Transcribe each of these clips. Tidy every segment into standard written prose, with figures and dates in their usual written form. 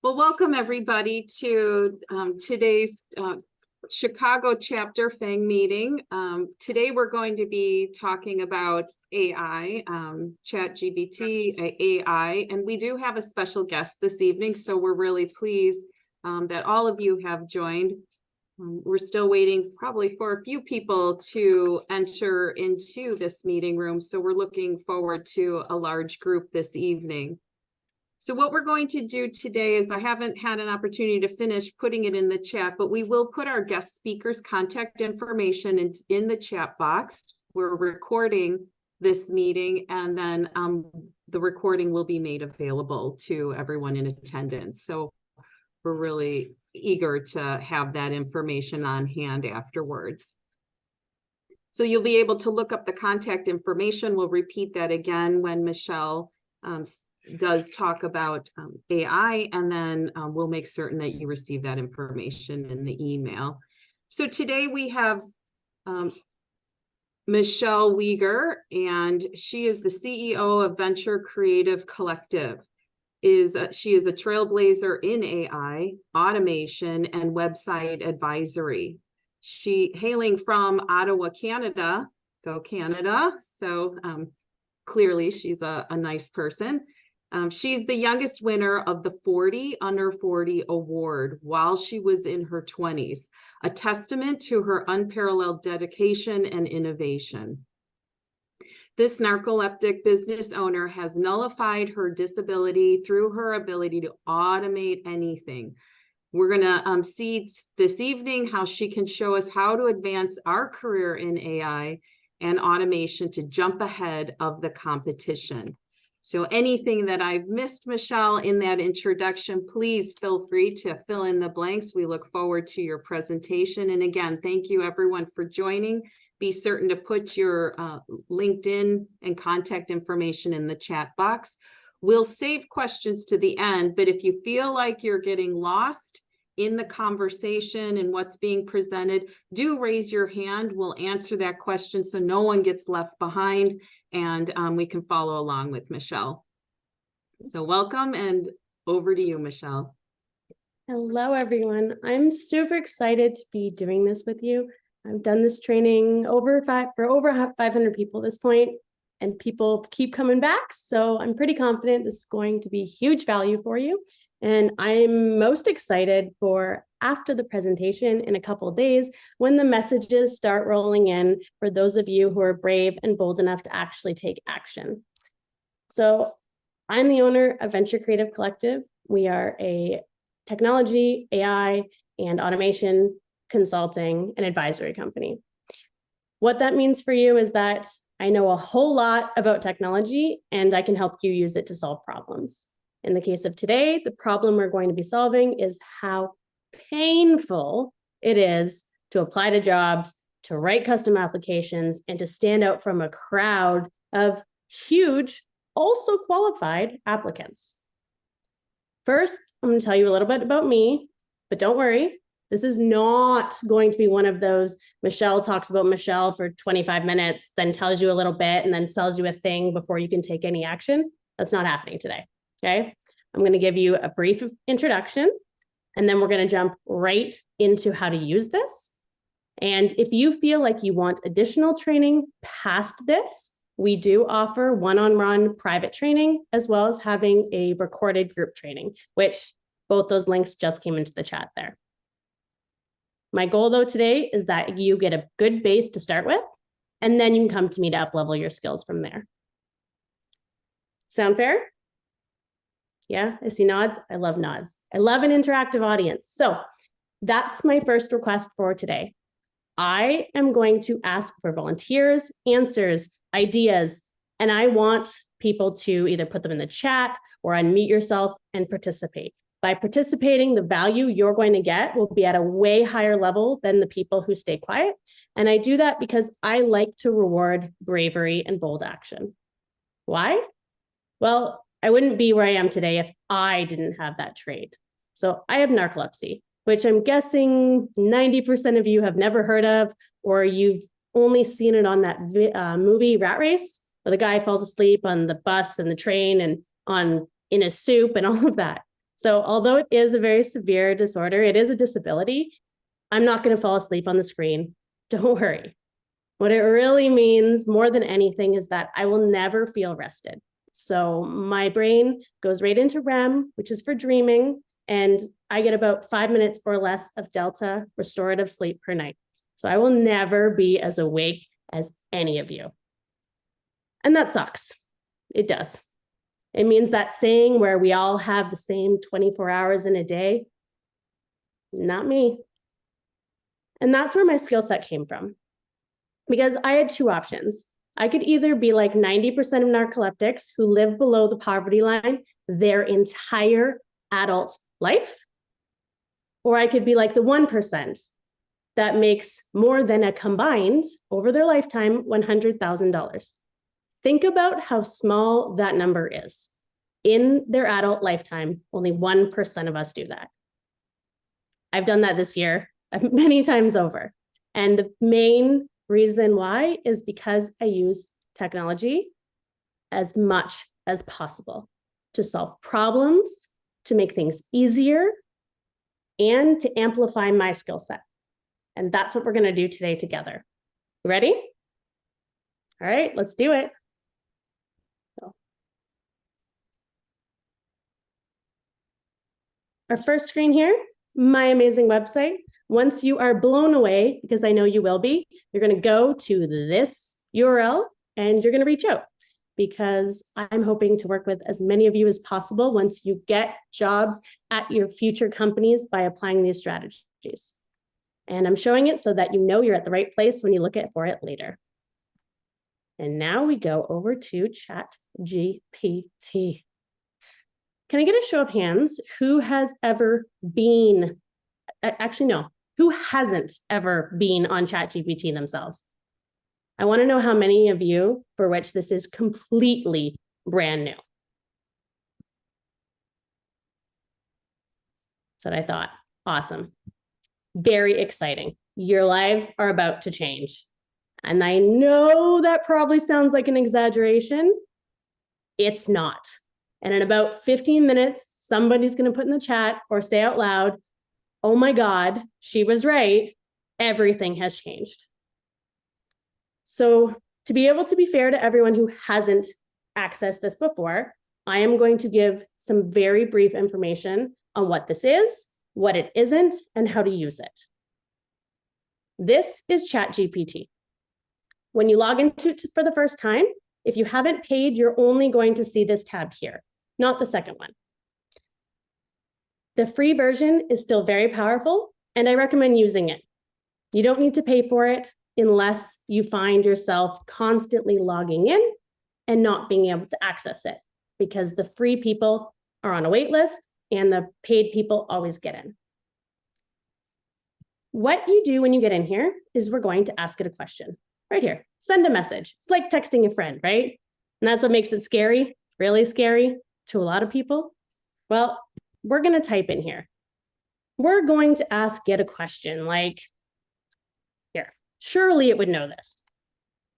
Well, welcome everybody to today's Chicago chapter FANG meeting. Today we're going to be talking about AI, ChatGPT, AI, and we do have a special guest this evening, so we're really pleased that all of you have joined. We're still waiting probably for a few people to enter into this meeting room, so we're looking forward to a large group this evening. So what we're going to do today is I haven't had an opportunity to finish putting it in the chat, but we will put our guest speakers' contact information in the chat box. We're recording this meeting, and then the recording will be made available to everyone in attendance. So we're really eager to have that information on hand afterwards. So you'll be able to look up the contact information. We'll repeat that again when Michelle does talk about AI, and then we'll make certain that you receive that information in the email. So today we have Michelle Weger, and she is the CEO of Venture Creative Collective. She is a trailblazer in AI, automation, and website advisory. She hailing from Ottawa, Canada, go Canada. So clearly she's a nice person. She's the youngest winner of the 40 Under 40 award while she was in her 20s, a testament to her unparalleled dedication and innovation. This narcoleptic business owner has nullified her disability through her ability to automate anything. We're going to see this evening how she can show us how to advance our career in AI and automation to jump ahead of the competition. So anything that I've missed, Michelle, in that introduction, please feel free to fill in the blanks. We look forward to your presentation. And again, thank you everyone for joining. Be certain to put your LinkedIn and contact information in the chat box. We'll save questions to the end, but if you feel like you're getting lost in the conversation and what's being presented, do raise your hand. We'll answer that question so no one gets left behind, and we can follow along with Michelle. So welcome, and over to you, Michelle. Hello, everyone. I'm super excited to be doing this with you. I've done this training for over 500 people at this point, and people keep coming back. So I'm pretty confident this is going to be huge value for you. And I'm most excited for after the presentation in a couple of days when the messages start rolling in for those of you who are brave and bold enough to actually take action. So I'm the owner of Venture Creative Collective. We are a technology, AI, and automation consulting and advisory company. What that means for you is that I know a whole lot about technology, and I can help you use it to solve problems. In the case of today, the problem we're going to be solving is how painful it is to apply to jobs, to write custom applications, and to stand out from a crowd of huge, also qualified applicants. First, I'm going to tell you a little bit about me, but don't worry, this is not going to be one of those Michelle talks about Michelle for 25 minutes, then tells you a little bit, and then sells you a thing before you can take any action. That's not happening today. Okay, I'm going to give you a brief introduction, and then we're going to jump right into how to use this. And if you feel like you want additional training past this, we do offer one-on-one private training, as well as having a recorded group training, which both those links just came into the chat there. My goal, though, today is that you get a good base to start with, and then you can come to me to up-level your skills from there. Sound fair? Yeah, I see nods. I love nods. I love an interactive audience. So that's my first request for today. I am going to ask for volunteers, answers, ideas, and I want people to either put them in the chat or unmute yourself and participate. By participating, the value you're going to get will be at a way higher level than the people who stay quiet. And I do that because I like to reward bravery and bold action. Why? Well, I wouldn't be where I am today if I didn't have that trait. So I have narcolepsy, which I'm guessing 90% of you have never heard of, or you've only seen it on that movie Rat Race, where the guy falls asleep on the bus and the train and in his soup and all of that. So although it is a very severe disorder, it is a disability. I'm not going to fall asleep on the screen. Don't worry. What it really means more than anything is that I will never feel rested. So my brain goes right into REM, which is for dreaming, and I get about 5 minutes or less of delta restorative sleep per night. So I will never be as awake as any of you. And that sucks. It does. It means that saying where we all have the same 24 hours in a day, not me. And that's where my skill set came from. Because I had two options. I could either be like 90% of narcoleptics who live below the poverty line their entire adult life, or I could be like the 1% that makes more than a combined, over their lifetime, $100,000. Think about how small that number is. In their adult lifetime, only 1% of us do that. I've done that this year many times over. And the main reason why is because I use technology as much as possible to solve problems, to make things easier, and to amplify my skill set. And that's what we're going to do today together. Ready? All right, let's do it. Our first screen here, my amazing website. Once you are blown away, because I know you will be, you're going to go to this URL and you're going to reach out, because I'm hoping to work with as many of you as possible once you get jobs at your future companies by applying these strategies. And I'm showing it so that you know you're at the right place when you look for it later. And now we go over to ChatGPT. Can I get a show of hands? Who has ever been, actually, no, who hasn't ever been on ChatGPT themselves? I want to know how many of you for which this is completely brand new. That's what I thought. Awesome. Very exciting. Your lives are about to change. And I know that probably sounds like an exaggeration. It's not. And in about 15 minutes, somebody's going to put in the chat or say out loud, oh my God, she was right. Everything has changed. So to be able to be fair to everyone who hasn't accessed this before, I am going to give some very brief information on what this is, what it isn't, and how to use it. This is ChatGPT. When you log into it for the first time, if you haven't paid, you're only going to see this tab here, not the second one. The free version is still very powerful, and I recommend using it. You don't need to pay for it unless you find yourself constantly logging in and not being able to access it, because the free people are on a wait list and the paid people always get in. What you do when you get in here is we're going to ask it a question right here. Send a message. It's like texting a friend, right? And that's what makes it scary, really scary to a lot of people. Well, we're going to type in here. We're going to ask it a question like, here, surely it would know this.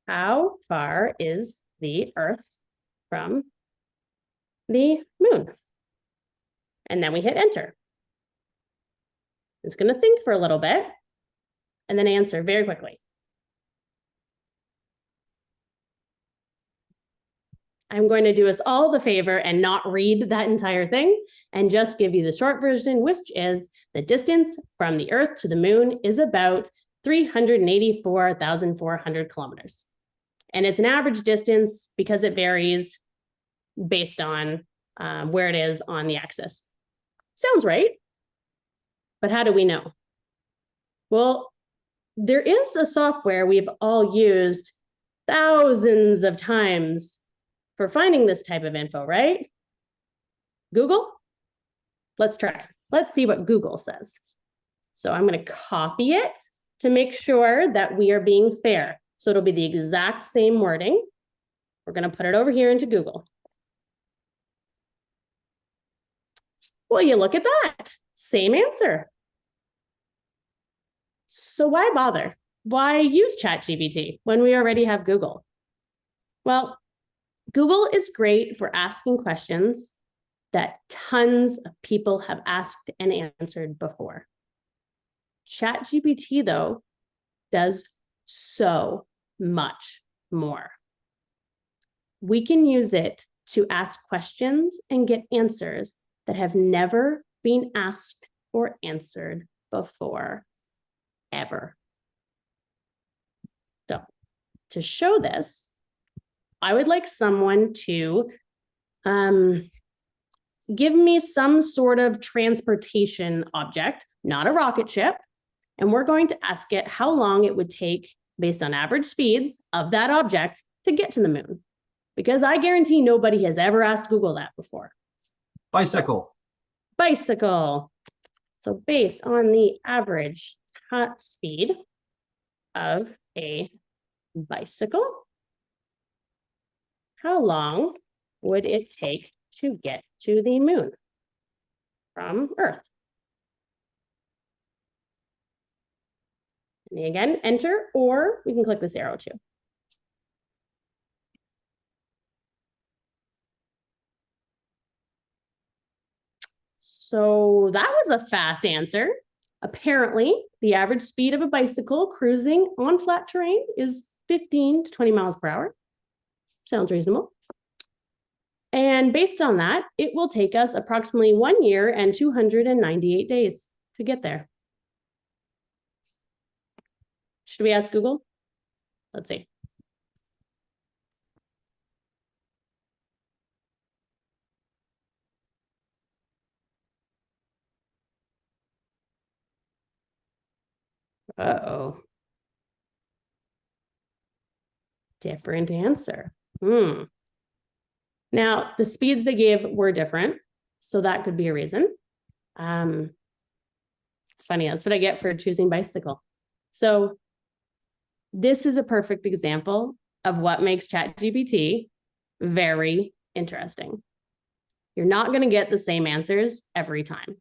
How far is the Earth from the moon? And then we hit enter. It's going to think for a little bit and then answer very quickly. I'm going to do us all the favor and not read that entire thing and just give you the short version, which is the distance from the Earth to the moon is about 384,400 kilometers. And it's an average distance because it varies based on where it is on the axis. Sounds right. But how do we know? Well, there is a software we've all used thousands of times for finding this type of info, right? Google? Let's try. Let's see what Google says. So I'm going to copy it to make sure that we are being fair. So it'll be the exact same wording. We're going to put it over here into Google. Well, you look at that. Same answer. So why bother? Why use ChatGPT when we already have Google? Well, Google is great for asking questions that tons of people have asked and answered before. ChatGPT, though, does so much more. We can use it to ask questions and get answers that have never been asked or answered before, ever. So, to show this, I would like someone to give me some sort of transportation object, not a rocket ship, and we're going to ask it how long it would take, based on average speeds of that object, to get to the moon. Because I guarantee nobody has ever asked Google that before. Bicycle. Bicycle. So based on the average top speed of a bicycle, how long would it take to get to the moon from Earth? And again, enter, or we can click this arrow too. So that was a fast answer. Apparently, the average speed of a bicycle cruising on flat terrain is 15 to 20 miles per hour. Sounds reasonable. And based on that, it will take us approximately 1 year and 298 days to get there. Should we ask Google? Let's see. Uh-oh. Different answer. Now, the speeds they gave were different, so that could be a reason. It's funny, that's what I get for choosing bicycle. So this is a perfect example of what makes ChatGPT very interesting. You're not going to get the same answers every time.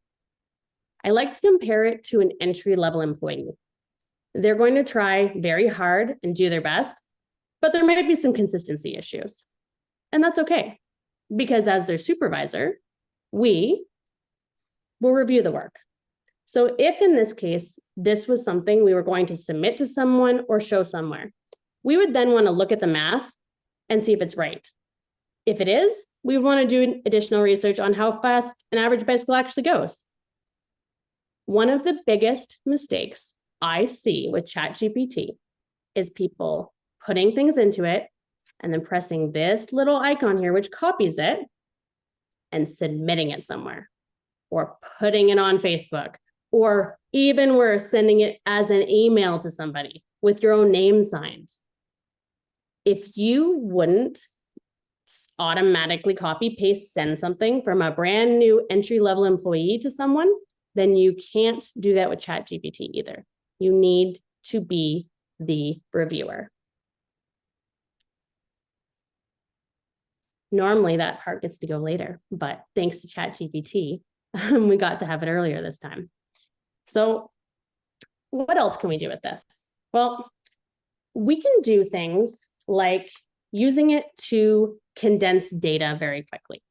I like to compare it to an entry-level employee. They're going to try very hard and do their best, but there might be some consistency issues. And that's okay, because as their supervisor, we will review the work. So if in this case, this was something we were going to submit to someone or show somewhere, we would then want to look at the math and see if it's right. If it is, we would want to do additional research on how fast an average bicycle actually goes. One of the biggest mistakes I see with ChatGPT is people putting things into it and then pressing this little icon here, which copies it, and submitting it somewhere, or putting it on Facebook, or even worse, sending it as an email to somebody with your own name signed. If you wouldn't automatically copy, paste, send something from a brand new entry-level employee to someone, then you can't do that with ChatGPT either. You need to be the reviewer. Normally that part gets to go later, but thanks to ChatGPT, we got to have it earlier this time. So what else can we do with this? Well, we can do things like using it to condense data very quickly.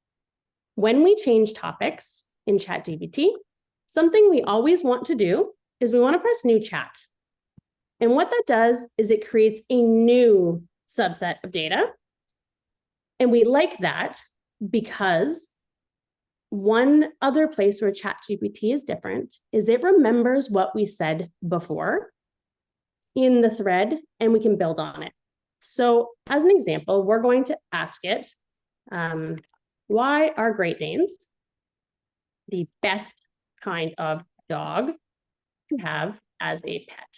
When we change topics in ChatGPT, something we always want to do is we want to press new chat. And what that does is it creates a new subset of data. And we like that because one other place where ChatGPT is different is it remembers what we said before in the thread, and we can build on it. So as an example, we're going to ask it, why are Great Danes the best kind of dog to have as a pet?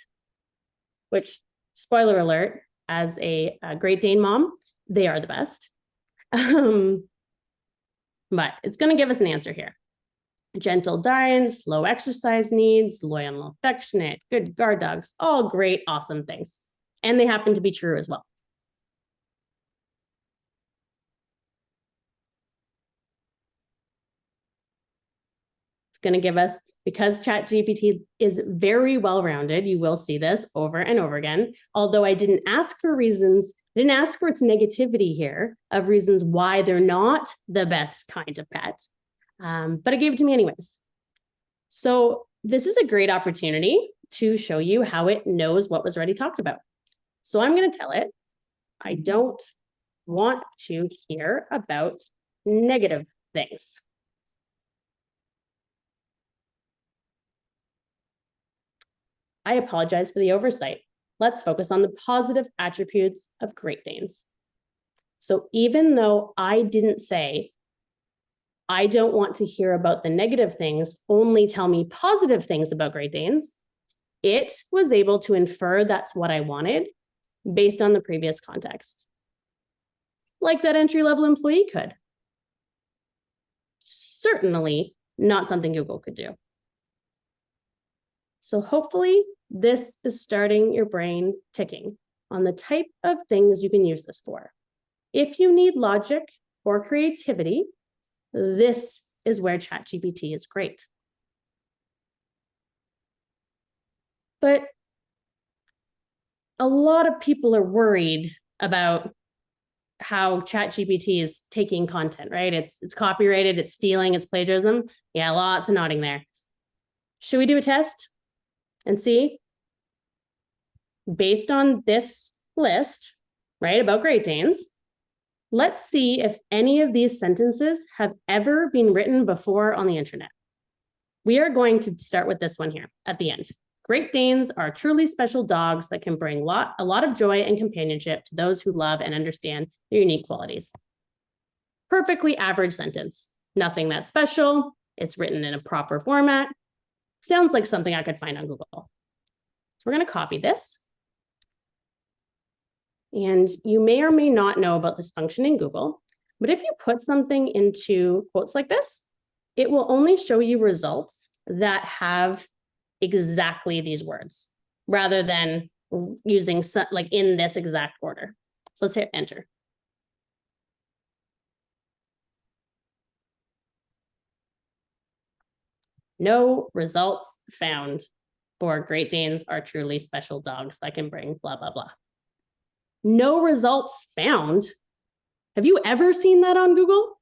Which, spoiler alert, as a Great Dane mom, they are the best. But it's going to give us an answer here. Gentle diet, low exercise needs, loyal and affectionate, good guard dogs, all great, awesome things. And they happen to be true as well. It's going to give us, because ChatGPT is very well-rounded, you will see this over and over again, although I didn't ask for reasons, I didn't ask for its negativity here of reasons why they're not the best kind of pet. but it gave it to me anyways. So this is a great opportunity to show you how it knows what was already talked about. So I'm going to tell it, I don't want to hear about negative things. I apologize for the oversight. Let's focus on the positive attributes of Great Danes. So even though I didn't say, I don't want to hear about the negative things, only tell me positive things about Great Danes, it was able to infer that's what I wanted based on the previous context. Like that entry-level employee could. Certainly not something Google could do. So hopefully this is starting your brain ticking on the type of things you can use this for. If you need logic or creativity, this is where ChatGPT is great. But a lot of people are worried about how ChatGPT is taking content, right? It's copyrighted, it's stealing, it's plagiarism. Yeah, lots of nodding there. Should we do a test and see? Based on this list, right, about Great Danes, let's see if any of these sentences have ever been written before on the internet. We are going to start with this one here at the end. Great Danes are truly special dogs that can bring a lot of joy and companionship to those who love and understand their unique qualities. Perfectly average sentence. Nothing that special. It's written in a proper format. Sounds like something I could find on Google. So we're going to copy this. And you may or may not know about this function in Google, but if you put something into quotes like this, it will only show you results that have exactly these words rather than using like in this exact order. So let's hit enter. No results found for Great Danes are truly special dogs that can bring blah, blah, blah. No results found. Have you ever seen that on Google?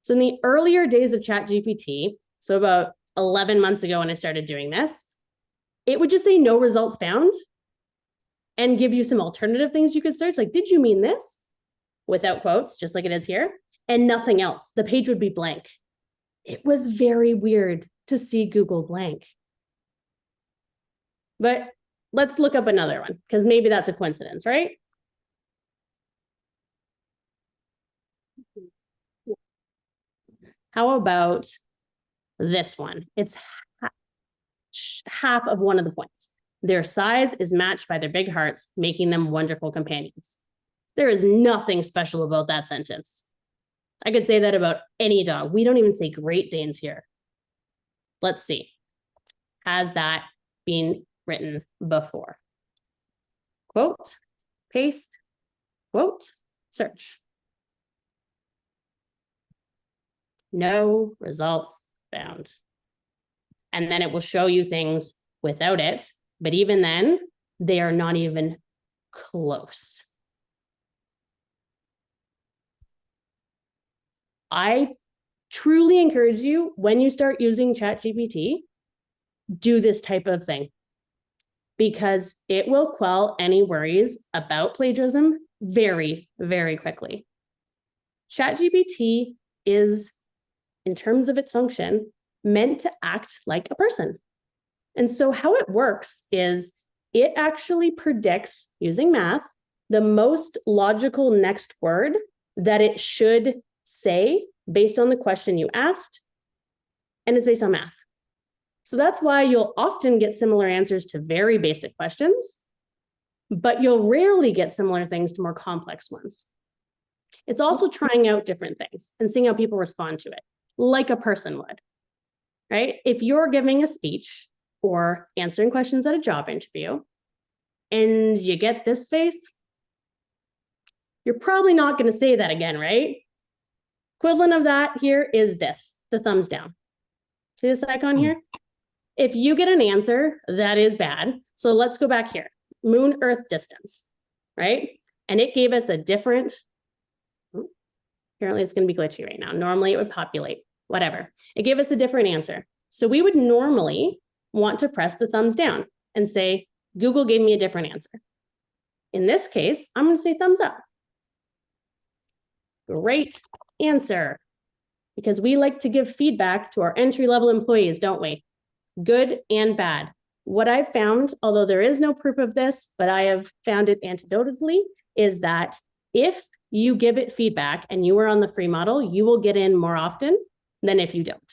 So in the earlier days of ChatGPT, so about 11 months ago when I started doing this, it would just say no results found and give you some alternative things you could search. Like, did you mean this? Without quotes, just like it is here, and nothing else. The page would be blank. It was very weird to see Google blank. But let's look up another one, because maybe that's a coincidence, right? How about this one? It's half of one of the points. Their size is matched by their big hearts, making them wonderful companions. There is nothing special about that sentence. I could say that about any dog. We don't even say Great Danes here. Let's see. Has that been written before? Quote, paste, quote, search. No results found. And then it will show you things without it. But even then, they are not even close. I truly encourage you, when you start using ChatGPT, do this type of thing, because it will quell any worries about plagiarism very, very quickly. ChatGPT is, in terms of its function, meant to act like a person. And so how it works is it actually predicts, using math, the most logical next word that it should say based on the question you asked, and it's based on math. So that's why you'll often get similar answers to very basic questions, but you'll rarely get similar things to more complex ones. It's also trying out different things and seeing how people respond to it, like a person would, right? If you're giving a speech or answering questions at a job interview and you get this face, you're probably not going to say that again, right? Equivalent of that here is this, the thumbs down. See this icon here? If you get an answer that is bad, so let's go back here, Moon-Earth distance, right? And it gave us a different Apparently it's going to be glitchy right now. Normally it would populate, whatever. It gave us a different answer. So we would normally want to press the thumbs down and say, Google gave me a different answer. In this case, I'm going to say thumbs up. Great answer. Because we like to give feedback to our entry-level employees, don't we? Good and bad. What I've found, although there is no proof of this, but I have found it anecdotally, is that if you give it feedback and you are on the free model, you will get in more often than if you don't,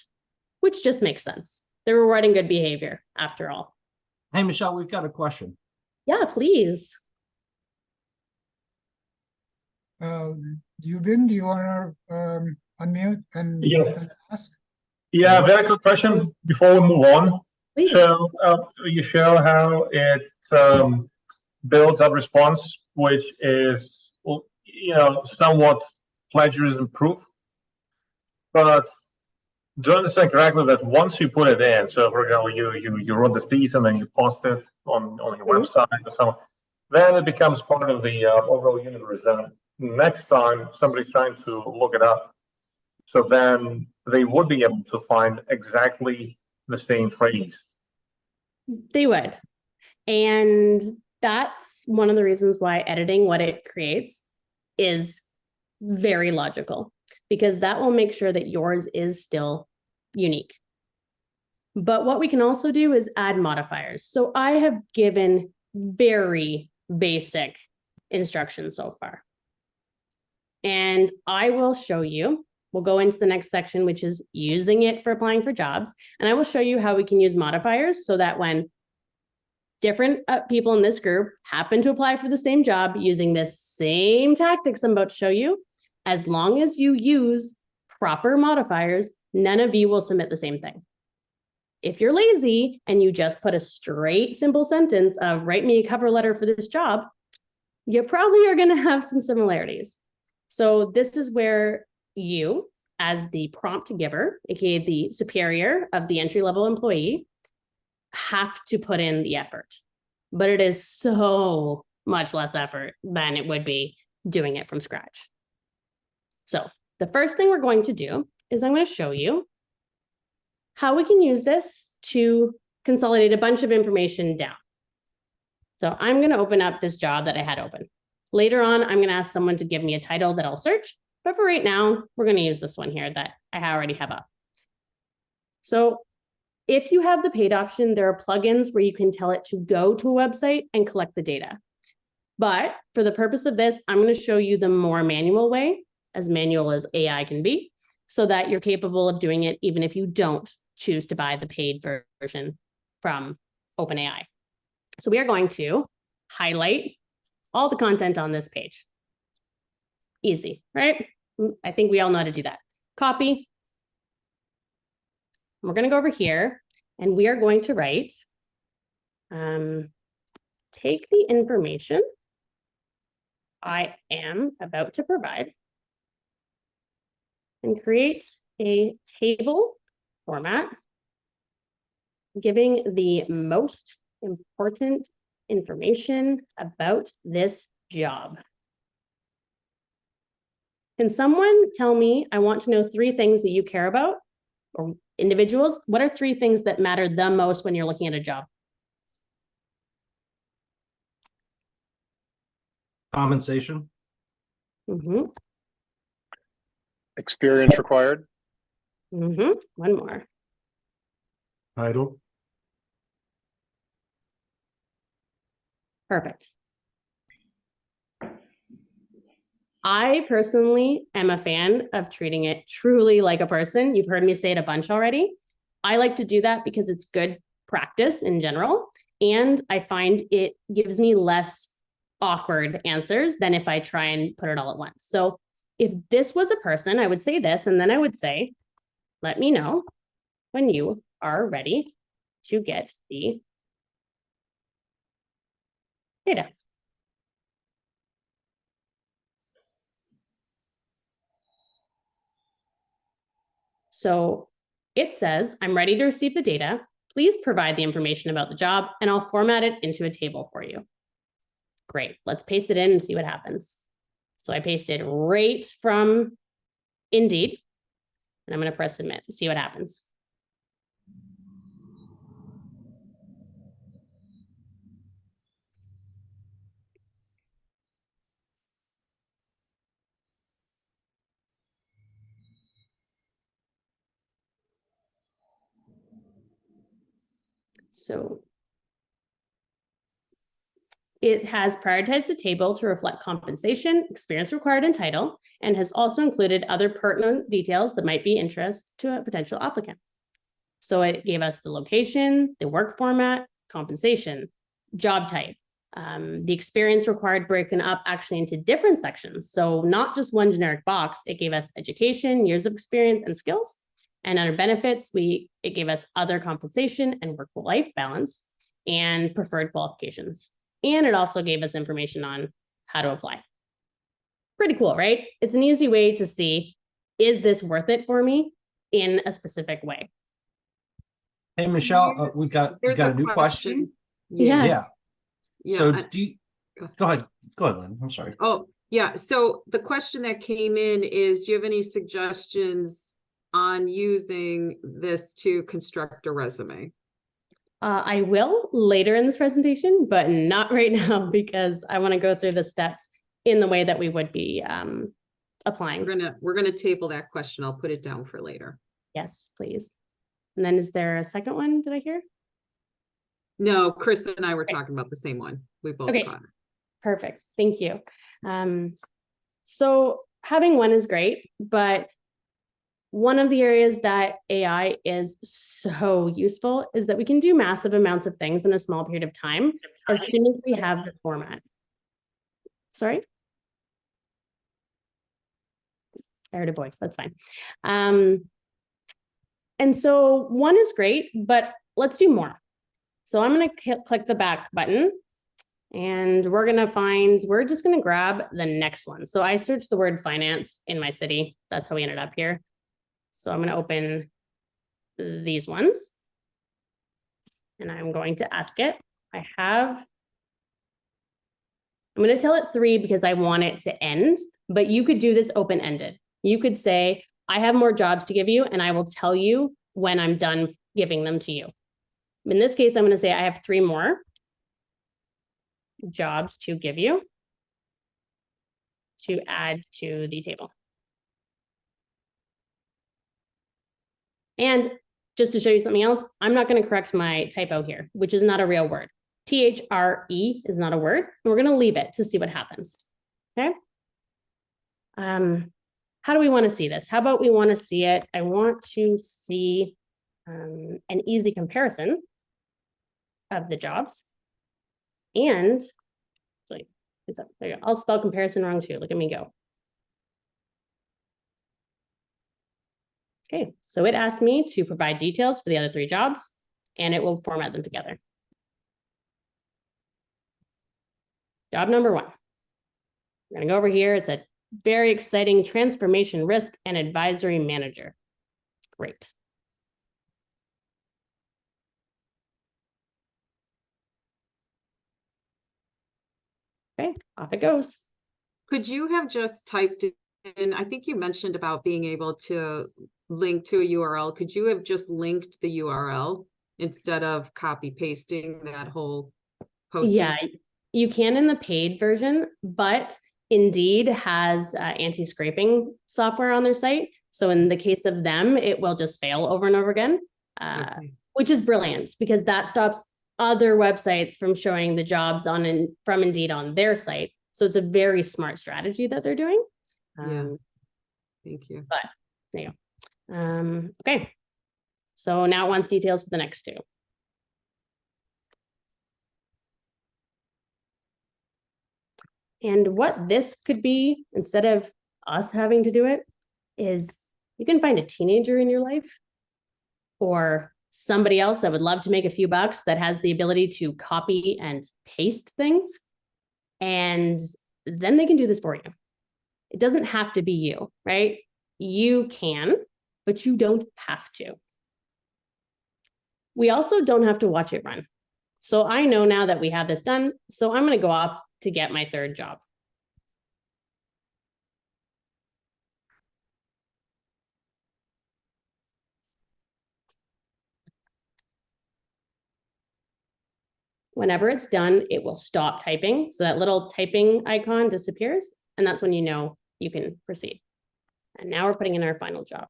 which just makes sense. They're rewarding good behavior after all. Hey, Michelle, we've got a question. Yeah, please. Eugene, do you want to unmute and Yes. ask? Yeah, very good question before we move on. Please. So you show how it builds a response, which is, somewhat plagiarism proof. But do you understand correctly that once you put it in, so for example, you wrote this piece and then you post it on your website or something, then it becomes part of the overall universe. Then next time somebody's trying to look it up, so then they would be able to find exactly the same phrase. They would. And that's one of the reasons why editing what it creates is very logical, because that will make sure that yours is still unique. But what we can also do is add modifiers. So I have given very basic instructions so far. And I will show you, we'll go into the next section, which is using it for applying for jobs. And I will show you how we can use modifiers so that when different people in this group happen to apply for the same job using this same tactics I'm about to show you, as long as you use proper modifiers, none of you will submit the same thing. If you're lazy and you just put a straight, simple sentence of write me a cover letter for this job, you probably are going to have some similarities. So this is where you, as the prompt giver, aka the superior of the entry-level employee, have to put in the effort. But it is so much less effort than it would be doing it from scratch. So the first thing we're going to do is I'm going to show you how we can use this to consolidate a bunch of information down. So I'm going to open up this job that I had open. Later on, I'm going to ask someone to give me a title that I'll search. But for right now, we're going to use this one here that I already have up. So if you have the paid option, there are plugins where you can tell it to go to a website and collect the data. But for the purpose of this, I'm going to show you the more manual way, as manual as AI can be, so that you're capable of doing it even if you don't choose to buy the paid version from OpenAI. So we are going to highlight all the content on this page. Easy, right? I think we all know how to do that. Copy. We're going to go over here and we are going to write, take the information I am about to provide and create a table format giving the most important information about this job. Can someone tell me, I want to know 3 things that you care about, or individuals? What are 3 things that matter the most when you're looking at a job? Compensation. Mm-hmm. Experience required. Mm-hmm. One more. Title. Perfect. I personally am a fan of treating it truly like a person. You've heard me say it a bunch already. I like to do that because it's good practice in general. And I find it gives me less awkward answers than if I try and put it all at once. So if this was a person, I would say this, and then I would say, let me know when you are ready to get the data. So it says, I'm ready to receive the data. Please provide the information about the job and I'll format it into a table for you. Great. Let's paste it in and see what happens. So I pasted right from Indeed. And I'm going to press submit and see what happens. So it has prioritized the table to reflect compensation, experience required, and title, and has also included other pertinent details that might be interest to a potential applicant. So it gave us the location, the work format, compensation, job type, the experience required broken up actually into different sections. So not just one generic box, it gave us education, years of experience, and skills. And under benefits, it gave us other compensation and work-life balance and preferred qualifications. And it also gave us information on how to apply. Pretty cool, right? It's an easy way to see, is this worth it for me in a specific way? Hey, Michelle, we got There's a new question. Yeah. Yeah, So I- go ahead, Lynn. I'm sorry. Oh, yeah. So the question that came in is, do you have any suggestions on using this to construct a resume? I will later in this presentation, but not right now because I want to go through the steps in the way that we would be applying. We're gonna table that question. I'll put it down for later. Yes, please. And then is there a second one? Did I hear? No, Chris and I were Okay. talking about the same one. We both Okay. caught it. Perfect. Thank you. So having one is great, but one of the areas that AI is so useful is that we can do massive amounts of things in a small period of time as soon as we have the format. Sorry? I heard a voice, that's fine. And so one is great, but let's do more. So I'm going to click the back button and we're just going to grab the next one. So I searched the word finance in my city. That's how we ended up here. So I'm going to open these ones and I'm going to ask it. I'm going to tell it 3 because I want it to end, but you could do this open-ended. You could say, I have more jobs to give you and I will tell you when I'm done giving them to you. In this case, I'm going to say I have 3 more jobs to give you to add to the table. And just to show you something else, I'm not going to correct my typo here, which is not a real word. THRE is not a word. And we're going to leave it to see what happens. Okay. How do we want to see this? How about we want to see it? I want to see an easy comparison of the jobs. And there you go. I'll spell comparison wrong too. Look at me go. Okay, so it asked me to provide details for the other 3 jobs, and it will format them together. Job number 1. We're going to go over here. It's a very exciting transformation risk and advisory manager. Great. Okay, off it goes. Could you have just typed in, I think you mentioned about being able to link to a URL. Could you have just linked the URL instead of copy pasting that whole post? Yeah, you can in the paid version, but Indeed has anti-scraping software on their site. So in the case of them, it will just fail over and over again, Okay. which is brilliant because that stops other websites from showing the jobs from Indeed on their site. So it's a very smart strategy that they're doing. Yeah. Thank you. But there you go. Okay. So now it wants details for the next 2. And what this could be, instead of us having to do it, is you can find a teenager in your life or somebody else that would love to make a few bucks that has the ability to copy and paste things. And then they can do this for you. It doesn't have to be you, right? You can, but you don't have to. We also don't have to watch it run. So I know now that we have this done, so I'm going to go off to get my 3rd job. Whenever it's done, it will stop typing. So that little typing icon disappears, and that's when you know you can proceed. And now we're putting in our final job.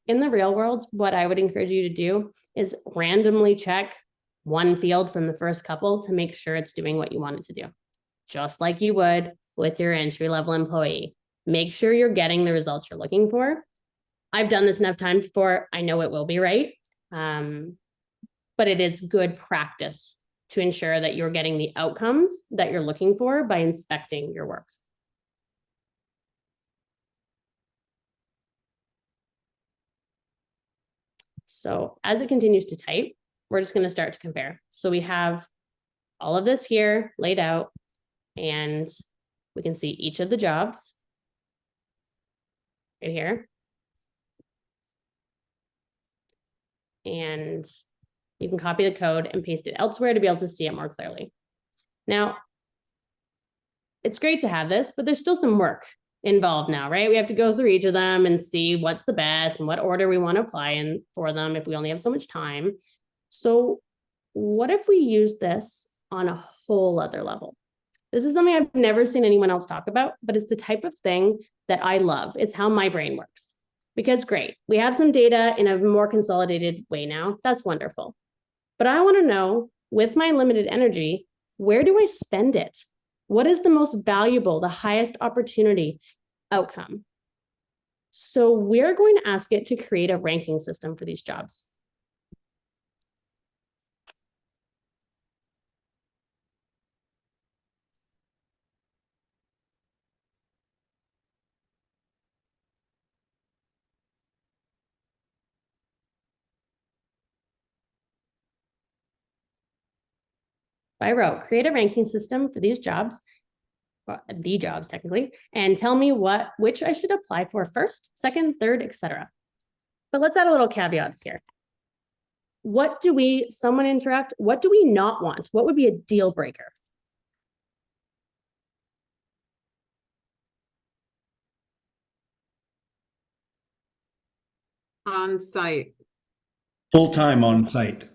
In the real world, what I would encourage you to do is randomly check one field from the first couple to make sure it's doing what you want it to do. Just like you would with your entry-level employee. Make sure you're getting the results you're looking for. I've done this enough times before. I know it will be right. But it is good practice to ensure that you're getting the outcomes that you're looking for by inspecting your work. So as it continues to type, we're just going to start to compare. So we have all of this here laid out, and we can see each of the jobs right here. And you can copy the code and paste it elsewhere to be able to see it more clearly. Now, it's great to have this, but there's still some work involved now, right? We have to go through each of them and see what's the best and what order we want to apply in for them if we only have so much time. So what if we use this on a whole other level? This is something I've never seen anyone else talk about, but it's the type of thing that I love. It's how my brain works. Because great, we have some data in a more consolidated way now. That's wonderful. But I want to know, with my limited energy, where do I spend it? What is the most valuable, the highest opportunity outcome? So we're going to ask it to create a ranking system for these jobs. I wrote, create a ranking system for these jobs, well, the jobs technically, and tell me which I should apply for first, second, third, etc. But let's add a little caveats here. What do someone interrupt? What do we not want? What would be a deal breaker? On site. Full-time on site.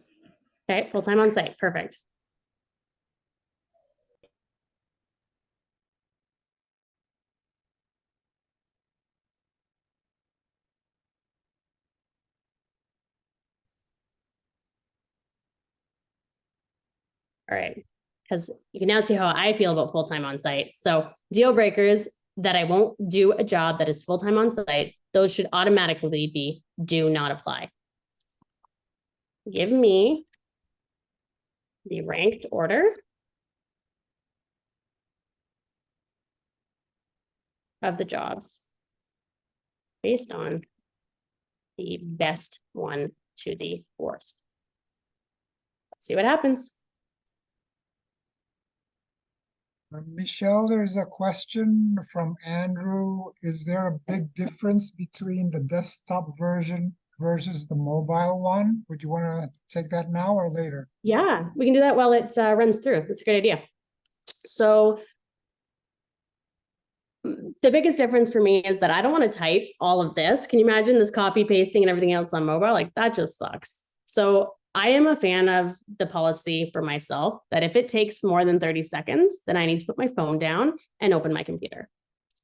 Okay, full-time on site, perfect. All right, because you can now see how I feel about full-time on site. So deal breakers that I won't do a job that is full-time on site, those should automatically be do not apply. Give me the ranked order of the jobs based on the best one to the worst. Let's see what happens. Michelle, there's a question from Andrew. Is there a big difference between the desktop version versus the mobile one? Would you want to take that now or later? Yeah, we can do that while it runs through. That's a great idea. So the biggest difference for me is that I don't want to type all of this. Can you imagine this copy pasting and everything else on mobile? Like that just sucks. So I am a fan of the policy for myself that if it takes more than 30 seconds, then I need to put my phone down and open my computer,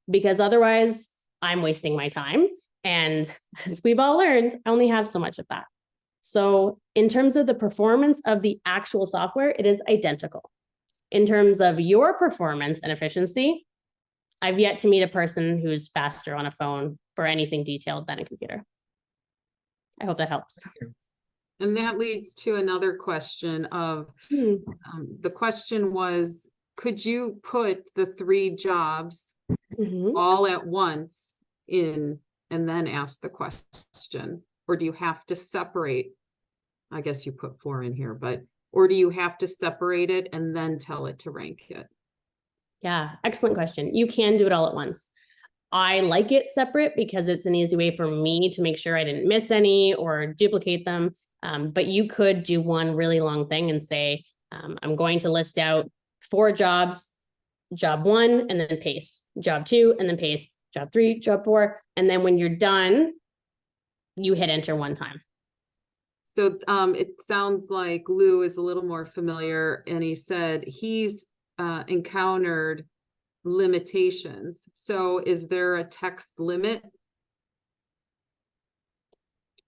because otherwise I'm wasting my time. And as we've all learned, I only have so much of that. So in terms of the performance of the actual software, it is identical. In terms of your performance and efficiency, I've yet to meet a person who's faster on a phone for anything detailed than a computer. I hope that helps. And that leads to another question of, the question was, could you put the 3 jobs all at once in and then ask the question? Or do you have to separate? I guess you put 4 in here, but, or do you have to separate it and then tell it to rank it? Yeah, excellent question. You can do it all at once. I like it separate because it's an easy way for me to make sure I didn't miss any or duplicate them. But you could do one really long thing and say, I'm going to list out 4 jobs job 1 and then paste, job 2 and then paste, job 3, job 4. And then when you're done, you hit enter one time. So it sounds like Lou is a little more familiar, and he said he's encountered limitations. So is there a text limit?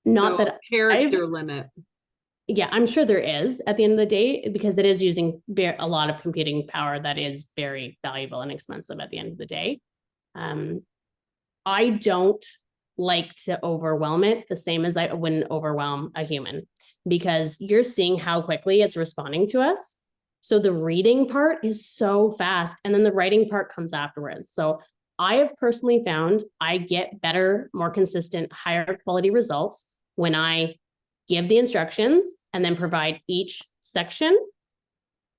Not So that character limit. Yeah, I'm sure there is at the end of the day, because it is using a lot of computing power that is very valuable and expensive at the end of the day. I don't like to overwhelm it the same as I wouldn't overwhelm a human, because you're seeing how quickly it's responding to us. So the reading part is so fast, and then the writing part comes afterwards. So I have personally found I get better, more consistent, higher quality results when I give the instructions and then provide each section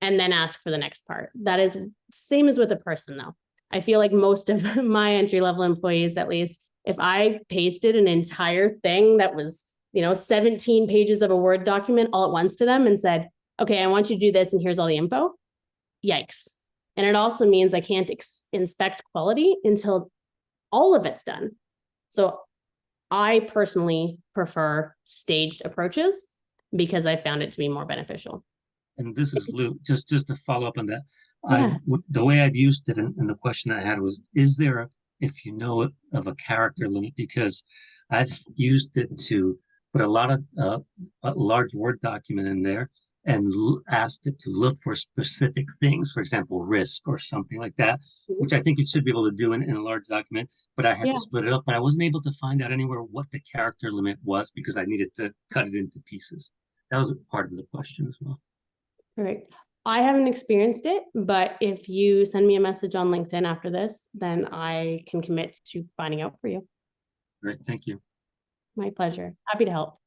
and then ask for the next part. That is same as with a person though. I feel like most of my entry-level employees, at least, if I pasted an entire thing that was, 17 pages of a Word document all at once to them and said, okay, I want you to do this and here's all the info, yikes. And it also means I can't inspect quality until all of it's done. So I personally prefer staged approaches because I found it to be more beneficial. And this is Lou, just to follow up on that. Yeah. The way I've used it, and the question I had was, is there, if you know of a character limit? Because I've used it to put a lot of a large Word document in there and asked it to look for specific things, for example, risk or something like that, which I think it should be able to do in a large document, but I had to split it up, but I wasn't able to find out anywhere what the character limit was because I needed to cut it into pieces. That was part of the question as well. All right. I haven't experienced it, but if you send me a message on LinkedIn after this, then I can commit to finding out for you. Great, thank you. My pleasure. Happy to help.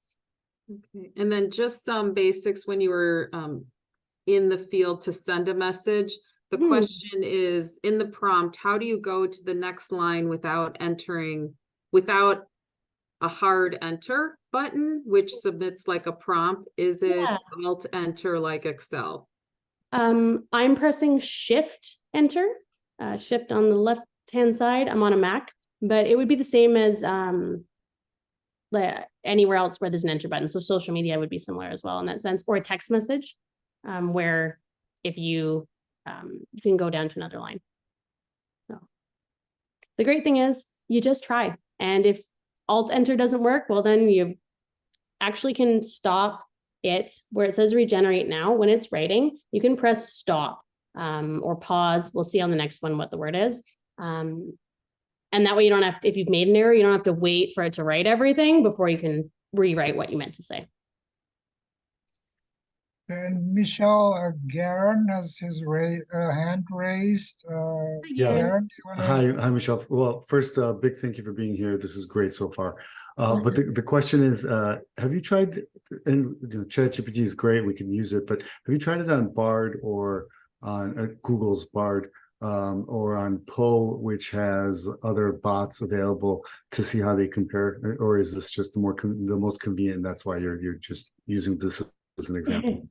Okay, and then just some basics when you were in the field to send a message. The question is, in the prompt, how do you go to the next line without a hard enter button, which submits like a prompt? Is it Alt enter like Excel? I'm pressing Shift Enter, Shift on the left-hand side. I'm on a Mac, but it would be the same as anywhere else where there's an enter button. So social media would be similar as well in that sense, or a text message, where if you can go down to another line. So the great thing is you just try. And if Alt Enter doesn't work, well, then you actually can stop it where it says regenerate now. When it's writing, you can press stop or pause. We'll see on the next one what the word is. And that way you don't have to, if you've made an error, you don't have to wait for it to write everything before you can rewrite what you meant to say. And Michelle, Garen has his hand raised. Yeah. Garen, do you wanna... Hi, Michelle. Well, first, big thank you for being here. This is great so far. Awesome. But the question is, have you tried, and ChatGPT is great, we can use it, but have you tried it on Bard or on Google's Bard or on Poe, which has other bots available, to see how they compare? Or is this just the most convenient? That's why you're just using this as an example.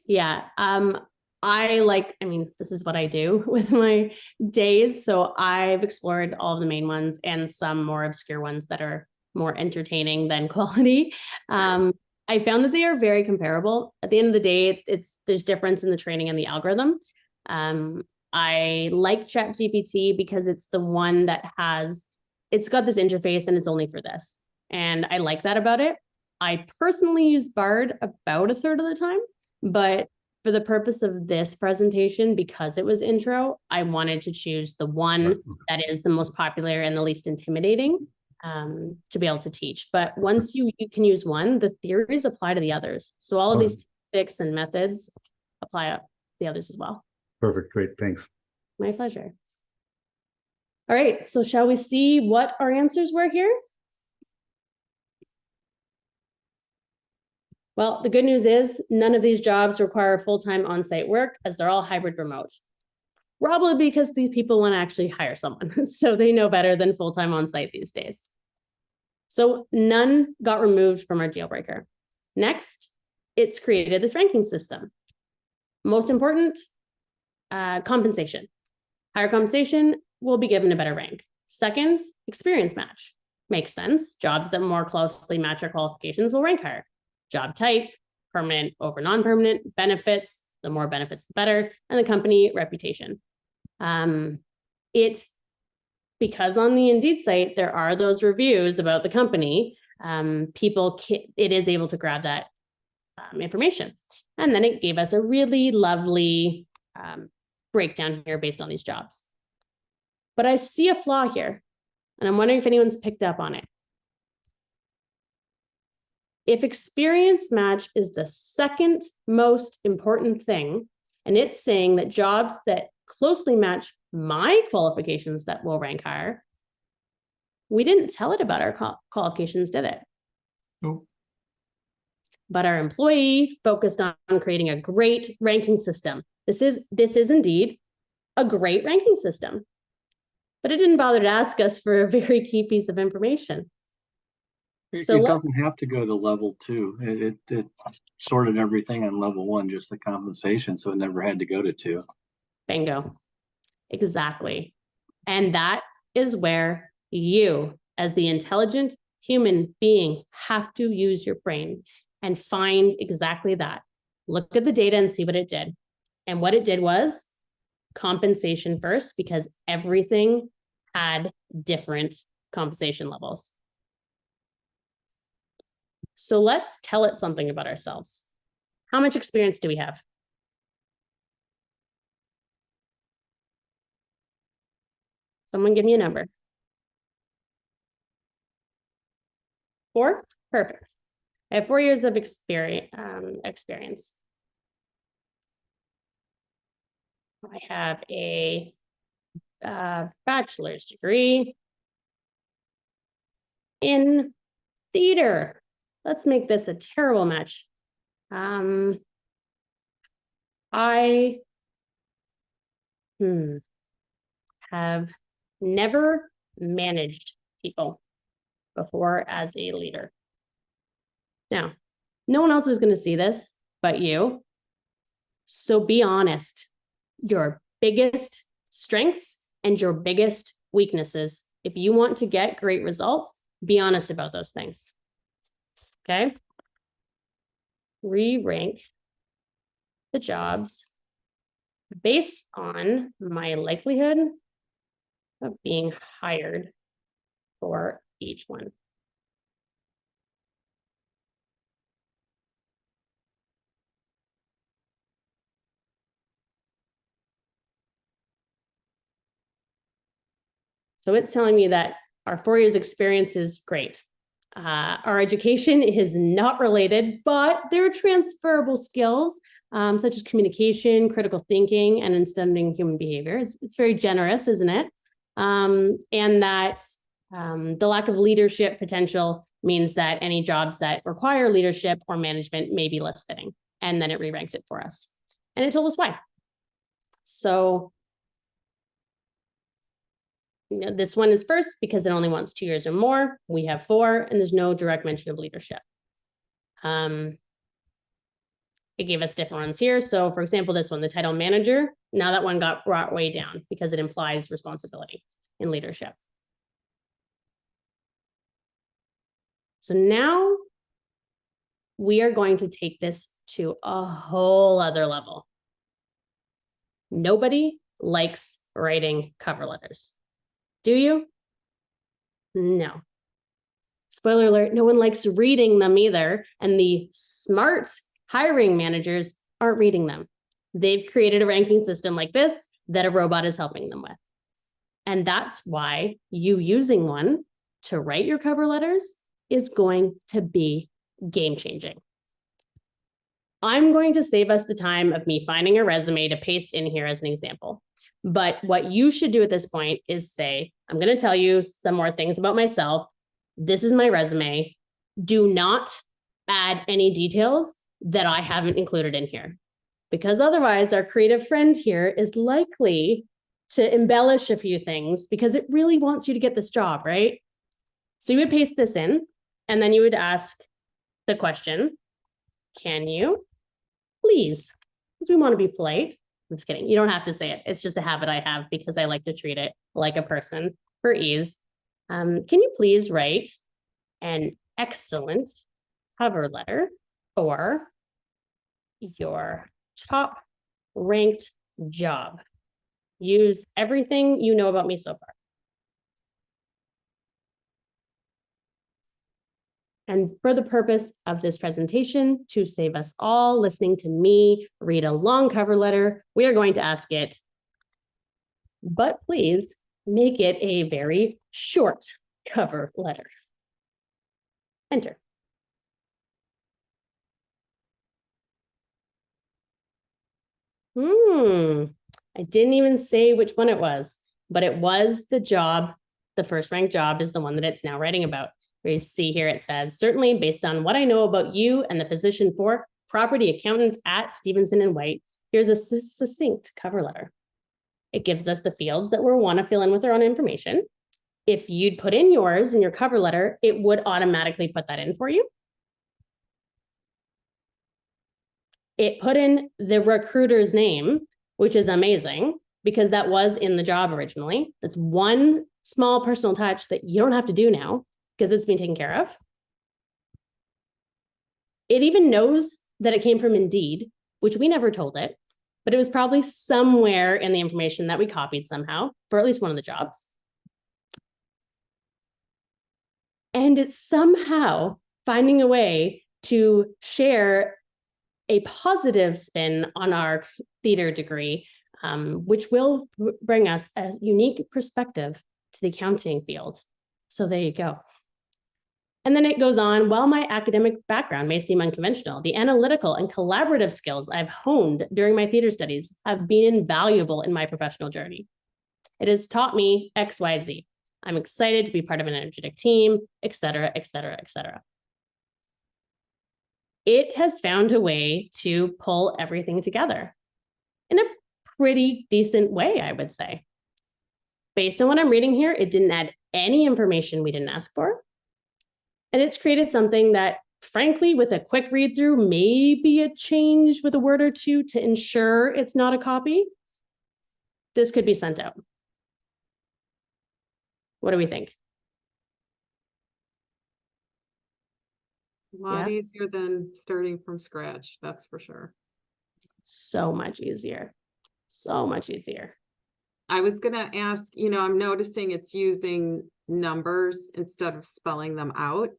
Yeah. This is what I do with my days. So I've explored all of the main ones and some more obscure ones that are more entertaining than quality. I found that they are very comparable. At the end of the day, there's difference in the training and the algorithm. I like ChatGPT because it's the one that it's got this interface and it's only for this. And I like that about it. I personally use Bard about a third of the time, but for the purpose of this presentation, because it was intro, I wanted to choose the one that is the most popular and the least intimidating to be able to teach. But once you can use one, the theories apply to the others. So all of these tactics and methods apply to the others as well. Perfect. Great. Thanks. My pleasure. All right. So shall we see what our answers were here? Well, the good news is none of these jobs require full-time on-site work, as they're all hybrid remote. Probably because these people want to actually hire someone, so they know better than full-time on-site these days. So none got removed from our deal breaker. Next, it's created this ranking system. Most important, compensation. Higher compensation will be given a better rank. Second, experience match. Makes sense. Jobs that more closely match our qualifications will rank higher. Job type, permanent over non-permanent, benefits, the more benefits, the better, and the company reputation. Because on the Indeed site, there are those reviews about the company, it is able to grab that information. And then it gave us a really lovely breakdown here based on these jobs. But I see a flaw here, and I'm wondering if anyone's picked up on it. If experience match is the second most important thing, and it's saying that jobs that closely match my qualifications that will rank higher, we didn't tell it about our qualifications, did it? Nope. But our employee focused on creating a great ranking system. This is indeed a great ranking system, but it didn't bother to ask us for a very key piece of information. It So doesn't have to go to level 2. It sorted everything on level 1, just the compensation, so it never had to go to 2. Bingo. Exactly. And that is where you, as the intelligent human being, have to use your brain and find exactly that. Look at the data and see what it did. And what it did was compensation first, because everything had different compensation levels. So let's tell it something about ourselves. How much experience do we have? Someone give me a number. 4? Perfect. I have 4 years of experience. I have a bachelor's degree in theater. Let's make this a terrible match. I have never managed people before as a leader. Now, no one else is going to see this but you. So be honest. Your biggest strengths and your biggest weaknesses. If you want to get great results, be honest about those things. Okay? Re-rank the jobs based on my likelihood of being hired for each one. So it's telling me that our 4 years experience is great. Our education is not related, but there are transferable skills such as communication, critical thinking, and understanding human behavior. It's very generous, isn't it? And that the lack of leadership potential means that any jobs that require leadership or management may be less fitting. And then it re-ranked it for us. And it told us why. So this one is first because it only wants 2 years or more. We have 4, and there's no direct mention of leadership. It gave us different ones here. So for example, this one, the title manager, now that one got brought way down because it implies responsibility in leadership. So now we are going to take this to a whole other level. Nobody likes writing cover letters. Do you? No. Spoiler alert, no one likes reading them either. And the smart hiring managers aren't reading them. They've created a ranking system like this that a robot is helping them with. And that's why you using one to write your cover letters is going to be game-changing. I'm going to save us the time of me finding a resume to paste in here as an example. But what you should do at this point is say, I'm going to tell you some more things about myself. This is my resume. Do not add any details that I haven't included in here, because otherwise our creative friend here is likely to embellish a few things because it really wants you to get this job, right? So you would paste this in, and then you would ask the question, can you please, because we want to be polite, I'm just kidding. You don't have to say it. It's just a habit I have because I like to treat it like a person for ease. Can you please write an excellent cover letter for your top ranked job? Use everything you know about me so far. And for the purpose of this presentation, to save us all listening to me read a long cover letter, we are going to ask it, but please make it a very short cover letter. Enter. I didn't even say which one it was, but it was the job. The first ranked job is the one that it's now writing about. Where you see here, it says, certainly based on what I know about you and the position for property accountant at Stevenson and White, here's a succinct cover letter. It gives us the fields that we want to fill in with our own information. If you'd put in yours in your cover letter, it would automatically put that in for you. It put in the recruiter's name, which is amazing because that was in the job originally. That's one small personal touch that you don't have to do now because it's been taken care of. It even knows that it came from Indeed, which we never told it, but it was probably somewhere in the information that we copied somehow for at least one of the jobs. And it's somehow finding a way to share a positive spin on our theater degree, which will bring us a unique perspective to the accounting field. So there you go. And then it goes on, while my academic background may seem unconventional, the analytical and collaborative skills I've honed during my theater studies have been invaluable in my professional journey. It has taught me X, Y, Z. I'm excited to be part of an energetic team, et cetera, et cetera, et cetera. It has found a way to pull everything together in a pretty decent way, I would say. Based on what I'm reading here, it didn't add any information we didn't ask for. And it's created something that, frankly, with a quick read through, maybe a change with a word or two to ensure it's not a copy, this could be sent out. What do we think? A lot easier than starting from scratch, that's for sure. So much easier. So much easier. I was gonna ask, I'm noticing it's using numbers instead of spelling them out.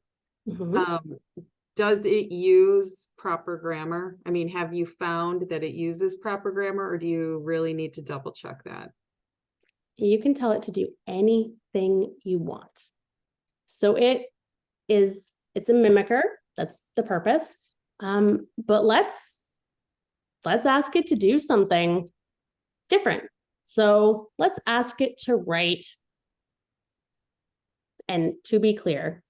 Does it use proper grammar? I mean, have you found that it uses proper grammar, or do you really need to double check that? You can tell it to do anything you want. So it's a mimicker. That's the purpose. But let's ask it to do something different. So let's ask it to write. And to be clear,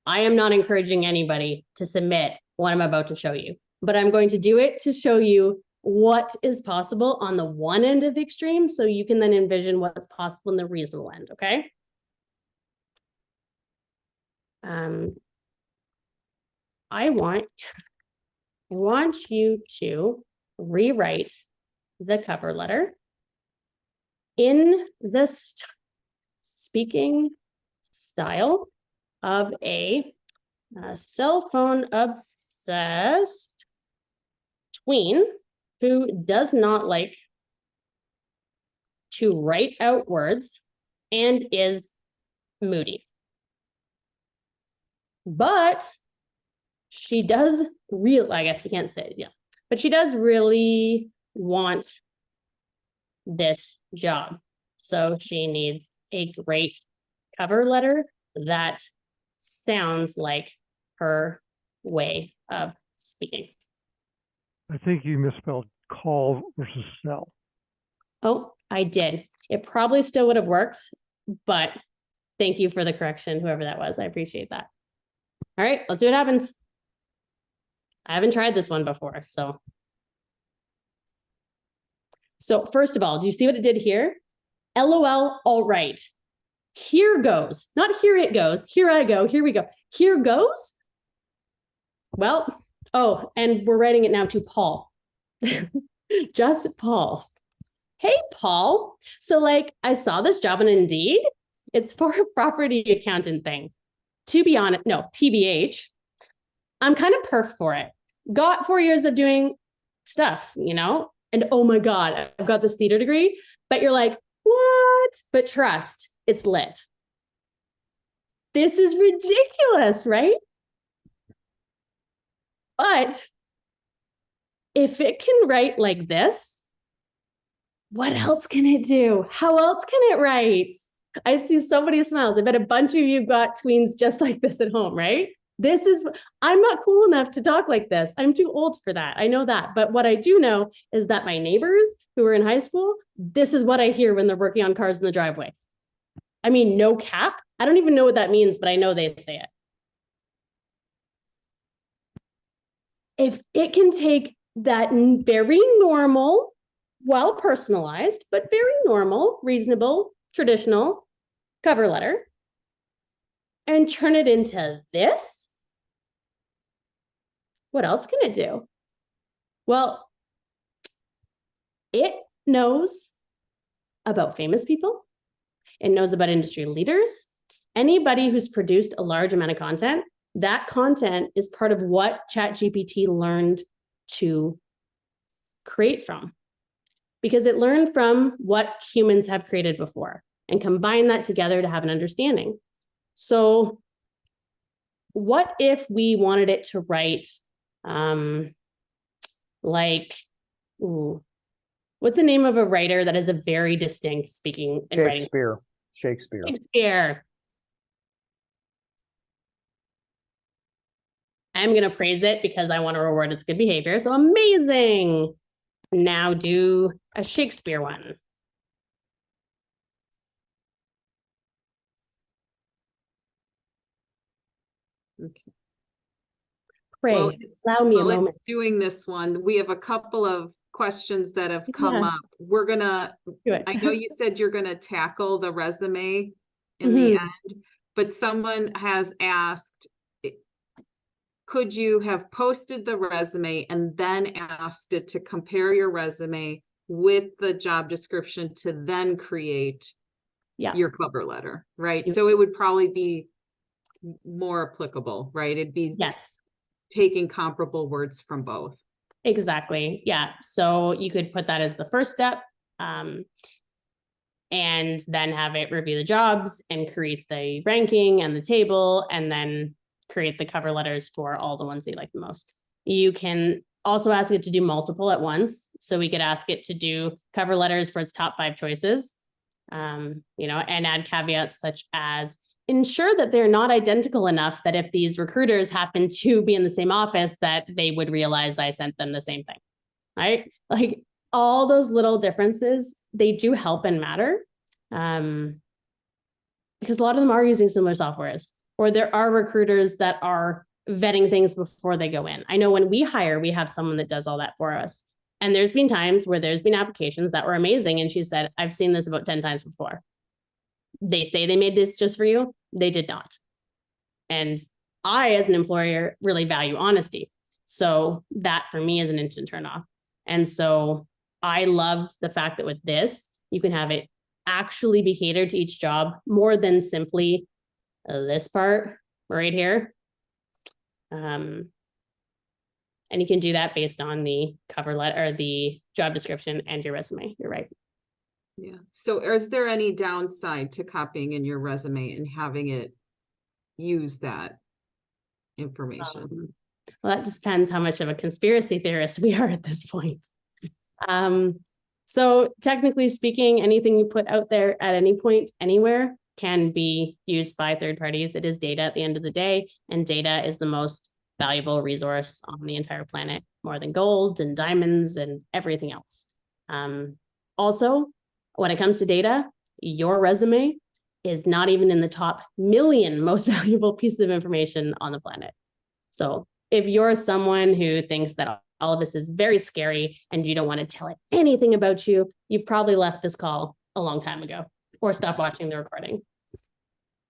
I am not encouraging anybody to submit what I'm about to show you, but I'm going to do it to show you what is possible on the one end of the extreme, so you can then envision what's possible in the reasonable end, okay? I want you to rewrite the cover letter in the speaking style of a cell phone obsessed tween who does not like to write out words and is moody. But she does I guess we can't say it, yeah. But she does really want this job. So she needs a great cover letter that sounds like her way of speaking. I think you misspelled call versus sell. Oh, I did. It probably still would have worked, but thank you for the correction, whoever that was. I appreciate that. All right, let's see what happens. I haven't tried this one before, so first of all, do you see what it did here? LOL, all right. Here goes, not here it goes. Here I go, here we go. Here goes. Well, oh, and we're writing it now to Paul. Just Paul. hey, Paul. So like, I saw this job on Indeed. It's for a property accountant thing. To be honest, no, TBH. I'm kind of perf for it. Got 4 years of doing stuff, you know? And oh my God, I've got this theater degree. But you're like, what? But trust, it's lit. This is ridiculous, right? But if it can write like this, what else can it do? How else can it write? I see so many smiles. I bet a bunch of you got tweens just like this at home, right? I'm not cool enough to talk like this. I'm too old for that. I know that. But what I do know is that my neighbors who are in high school, this is what I hear when they're working on cars in the driveway. I mean, no cap. I don't even know what that means, but I know they say it. If it can take that very normal, well personalized, but very normal, reasonable, traditional cover letter and turn it into this, what else can it do? Well, it knows about famous people. It knows about industry leaders. Anybody who's produced a large amount of content, that content is part of what ChatGPT learned to create from, because it learned from what humans have created before and combine that together to have an understanding. So what if we wanted it to write what's the name of a writer that is a very distinct speaking and writing? Shakespeare. I'm going to praise it because I want to reward its good behavior. So amazing. Now do a Shakespeare one. Okay. Pray, Well, allow me a while moment. it's doing this one, we have a couple of questions that have come up. We're gonna, Do it. I know you said you're gonna tackle the resume in the end, but someone has asked, could you have posted the resume and then asked it to compare your resume with the job description to then create your cover letter, right? So it would probably be more applicable, right? It'd be taking comparable words from both. Exactly. Yeah. So you could put that as the first step, and then have it review the jobs and create the ranking and the table, and then create the cover letters for all the ones that you like the most. You can also ask it to do multiple at once. So we could ask it to do cover letters for its top 5 choices, and add caveats such as ensure that they're not identical enough that if these recruiters happen to be in the same office, that they would realize I sent them the same thing, right? Like all those little differences, they do help and matter, because a lot of them are using similar softwares, or there are recruiters that are vetting things before they go in. I know when we hire, we have someone that does all that for us. And there's been times where there's been applications that were amazing. And she said, I've seen this about 10 times before. They say they made this just for you. They did not. And I, as an employer, really value honesty. So that for me is an instant turn off. And so I love the fact that with this, you can have it actually be catered to each job more than simply this part right here. And you can do that based on the cover letter or the job description and your resume. You're right. Yeah. So is there any downside to copying in your resume and having it use that information? Well, that just depends how much of a conspiracy theorist we are at this point. So technically speaking, anything you put out there at any point, anywhere, can be used by third parties. It is data at the end of the day, and data is the most valuable resource on the entire planet, more than gold and diamonds and everything else. Also, when it comes to data, your resume is not even in the top 1,000,000 most valuable pieces of information on the planet. So if you're someone who thinks that all of this is very scary and you don't want to tell it anything about you, you've probably left this call a long time ago or stopped watching the recording.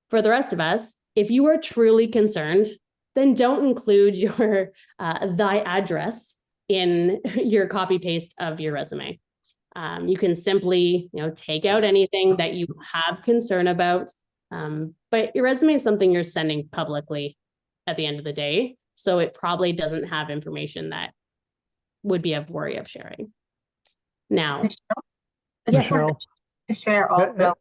For the rest of us, if you are truly concerned, then don't include your thy address in your copy paste of your resume. You can simply, take out anything that you have concern about. But your resume is something you're sending publicly at the end of the day. So it probably doesn't have information that would be a worry of sharing. Now, yes. Michelle, To share Uh, also. Oh,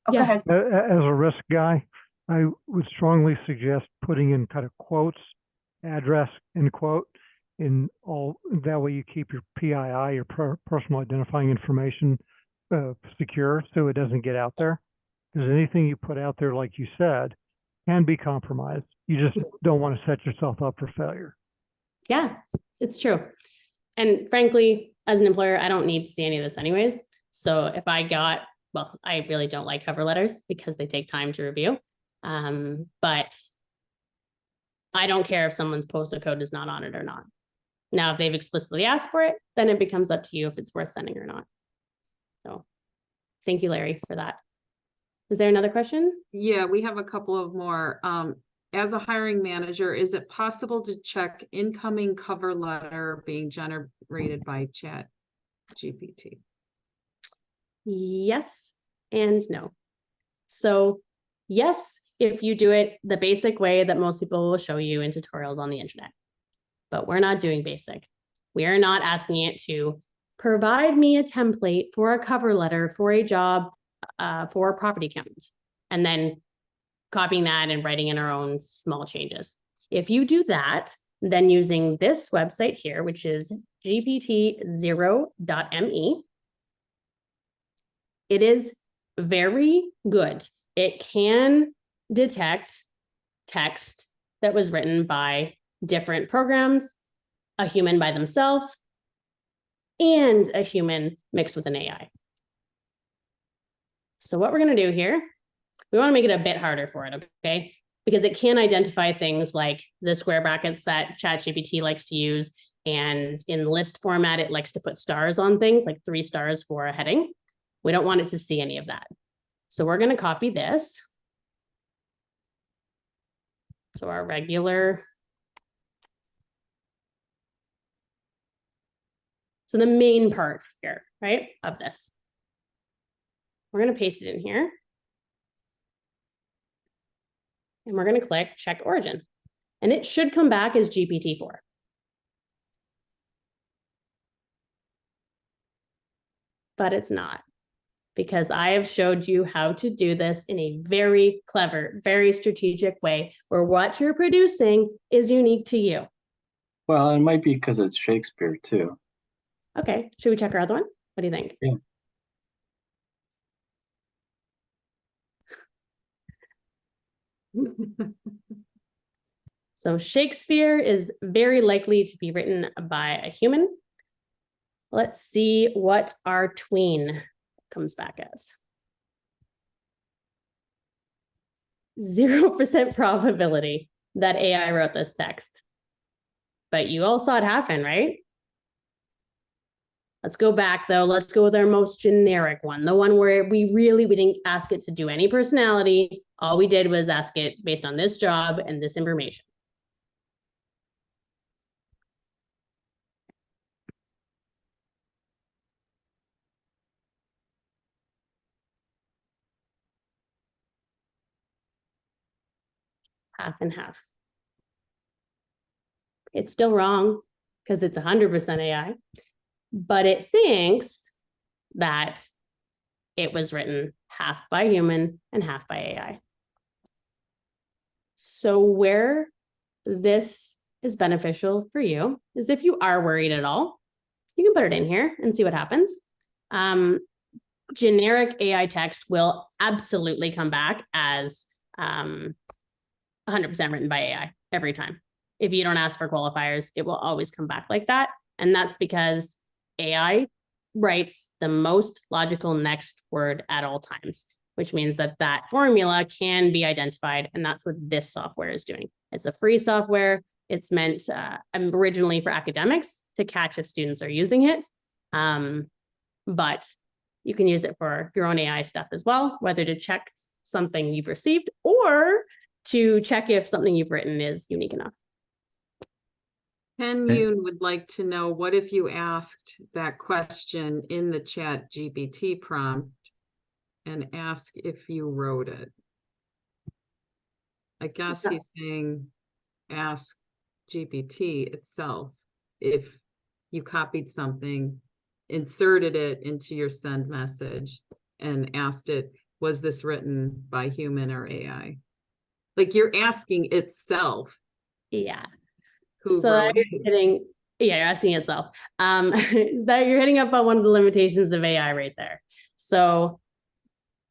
go yeah. ahead. as a risk guy, I would strongly suggest putting in kind of quotes, address and quote in all. That way you keep your PII, your personal identifying information, secure so it doesn't get out there. Because anything you put out there, like you said, can be compromised. You just don't want to set yourself up for failure. Yeah, it's true. And frankly, as an employer, I don't need to see any of this anyways. So if I well, I really don't like cover letters because they take time to review. But I don't care if someone's postal code is not on it or not. Now, if they've explicitly asked for it, then it becomes up to you if it's worth sending or not. So thank you, Larry, for that. Is there another question? Yeah, we have a couple of more. As a hiring manager, is it possible to check incoming cover letter being generated by ChatGPT? Yes and no. So yes, if you do it the basic way that most people will show you in tutorials on the internet. But we're not doing basic. We are not asking it to provide me a template for a cover letter for a job for a property accountant, and then copying that and writing in our own small changes. If you do that, then using this website here, which is gpt0.me, it is very good. It can detect text that was written by different programs, a human by themselves, and a human mixed with an AI. So what we're going to do here, we want to make it a bit harder for it, okay? Because it can identify things like the square brackets that ChatGPT likes to use, and in list format, it likes to put stars on things, like 3 stars for a heading. We don't want it to see any of that. So we're going to copy this. So our regular. So the main part here, right, of this. We're going to paste it in here. And we're going to click check origin. And it should come back as GPT-4. But it's not, because I have showed you how to do this in a very clever, very strategic way where what you're producing is unique to you. Well, it might be because it's Shakespeare too. Okay, should we check our other one? What do you think? Yeah. So Shakespeare is very likely to be written by a human. Let's see what our tween comes back as. 0% probability that AI wrote this text. But you all saw it happen, right? Let's go back though. Let's go with our most generic one, the one where we didn't ask it to do any personality. All we did was ask it based on this job and this information. Half and half. It's still wrong because it's 100% AI, but it thinks that it was written half by human and half by AI. So where this is beneficial for you is if you are worried at all, you can put it in here and see what happens. Generic AI text will absolutely come back as 100% written by AI every time. If you don't ask for qualifiers, it will always come back like that. And that's because AI writes the most logical next word at all times, which means that that formula can be identified. And that's what this software is doing. It's a free software. It's meant originally for academics to catch if students are using it. But you can use it for your own AI stuff as well, whether to check something you've received or to check if something you've written is unique enough. Ken Okay. Yoon would like to know, what if you asked that question in the ChatGPT prompt and ask if you wrote it? I guess he's saying ask GPT itself if you copied something, inserted it into your send message, and asked it, was this written by human or AI? Like, you're asking itself Yeah. who So wrote you're it. hitting, yeah, you're asking itself. That you're hitting up on one of the limitations of AI right there. So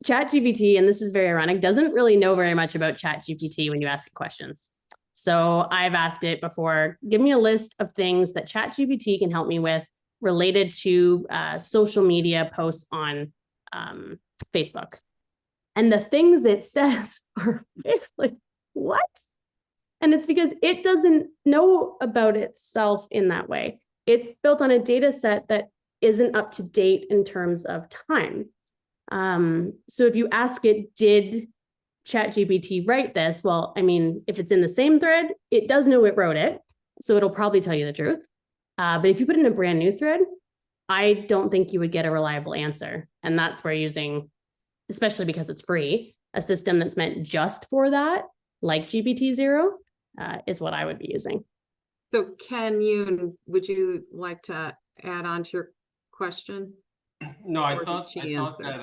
ChatGPT, and this is very ironic, doesn't really know very much about ChatGPT when you ask it questions. So I've asked it before, give me a list of things that ChatGPT can help me with related to social media posts on Facebook. And the things it says are like, what? And it's because it doesn't know about itself in that way. It's built on a data set that isn't up to date in terms of time. So if you ask it, did ChatGPT write this? Well, I mean, if it's in the same thread, it does know it wrote it. So it'll probably tell you the truth. But if you put in a brand new thread, I don't think you would get a reliable answer. And that's where using, especially because it's free, a system that's meant just for that, like GPT-0, is what I would be using. So Ken Yoon, would you like to add on to your question? No, I Or did thought she answer? that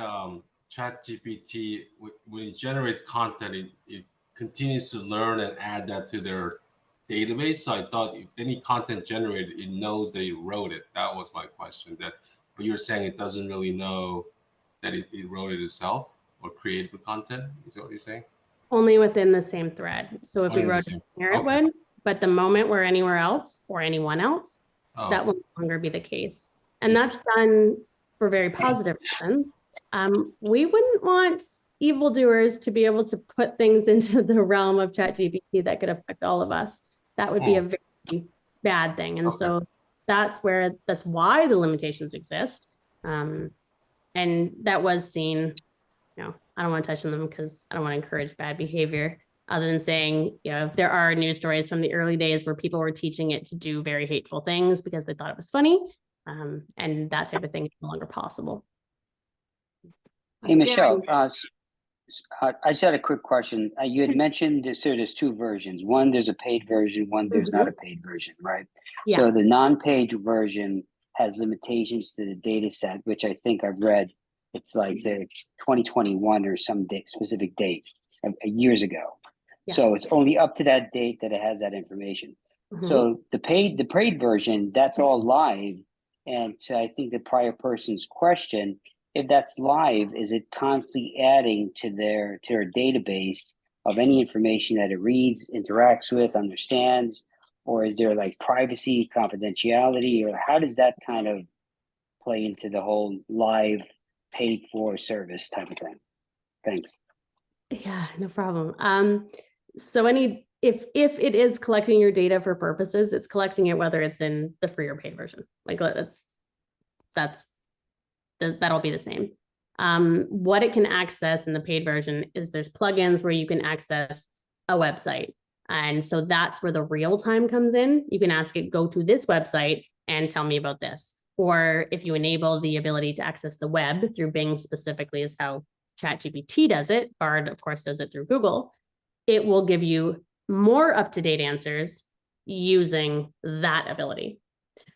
ChatGPT, when it generates content, it continues to learn and add that to their database. So I thought if any content generated, it knows that it wrote it. That was my question. But you're saying it doesn't really know that it wrote it itself or created the content? Is that what you're saying? Only within the same thread. So if we Only wrote the it same. here, it Okay. would, but the moment we're anywhere else or anyone else, that Oh, will no longer be the case. And that's done for very positive reasons. We wouldn't want evildoers to be able to put things into the realm of ChatGPT that could affect all of us. That would be a very bad thing. And Okay. so that's why the limitations exist. And that was seen, I don't want to touch on them because I don't want to encourage bad behavior, other than saying, there are news stories from the early days where people were teaching it to do very hateful things because they thought it was funny. And that type of thing is no longer possible. Hey, Michelle, I just had a quick question. You had mentioned there's two versions. One, there's a paid version. One, there's not a paid version, right? Yeah. So the non-paid version has limitations to the data set, which I think I've read. It's like the 2021 or some specific date years ago. Yeah. So it's only up to that date that it has that information. So the paid version, that's all live. And so I think the prior person's question, if that's live, is it constantly adding to their database of any information that it reads, interacts with, understands, or is there like privacy, confidentiality, or how does that kind of play into the whole live paid for service type of thing? Thanks. Yeah, no problem. So if it is collecting your data for purposes, it's collecting it whether it's in the free or paid version. Like that'll be the same. What it can access in the paid version is there's plugins where you can access a website. And so that's where the real time comes in. You can ask it, go to this website and tell me about this. Or if you enable the ability to access the web through Bing specifically is how ChatGPT does it. Bard, of course, does it through Google. It will give you more up-to-date answers using that ability.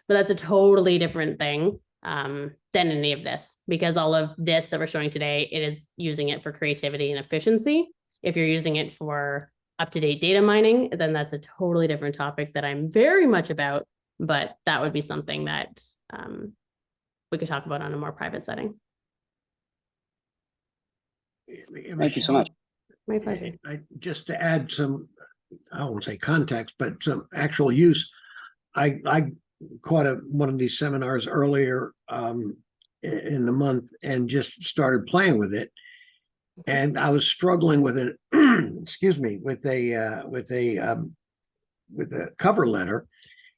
But that's a totally different thing than any of this, because all of this that we're showing today, it is using it for creativity and efficiency. If you're using it for up-to-date data mining, then that's a totally different topic that I'm very much about, but that would be something that we could talk about on a more private setting. Thank you so much. My pleasure. Just to add some, I won't say context, but some actual use. I caught one of these seminars earlier in the month and just started playing with it. And I was struggling with it, excuse me, with a cover letter.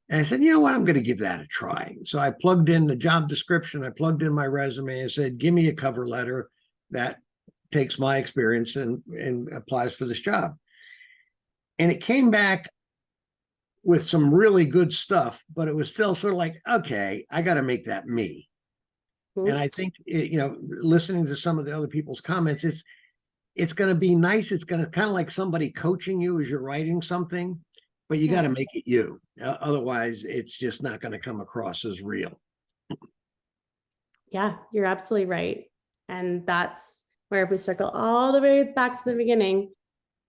And I said, you know what, I'm going to give that a try. So I plugged in the job description. I plugged in my resume and said, give me a cover letter that takes my experience and applies for this job. And it came back with some really good stuff, but it was still sort of like, okay, I got to make that me. Mhm. And I think, listening to some of the other people's comments, it's going to be nice. It's going to kind of like somebody coaching you as you're writing something, but you got to make it you. Otherwise, it's just not going to come across as real. Yeah, you're absolutely right. And that's where if we circle all the way back to the beginning,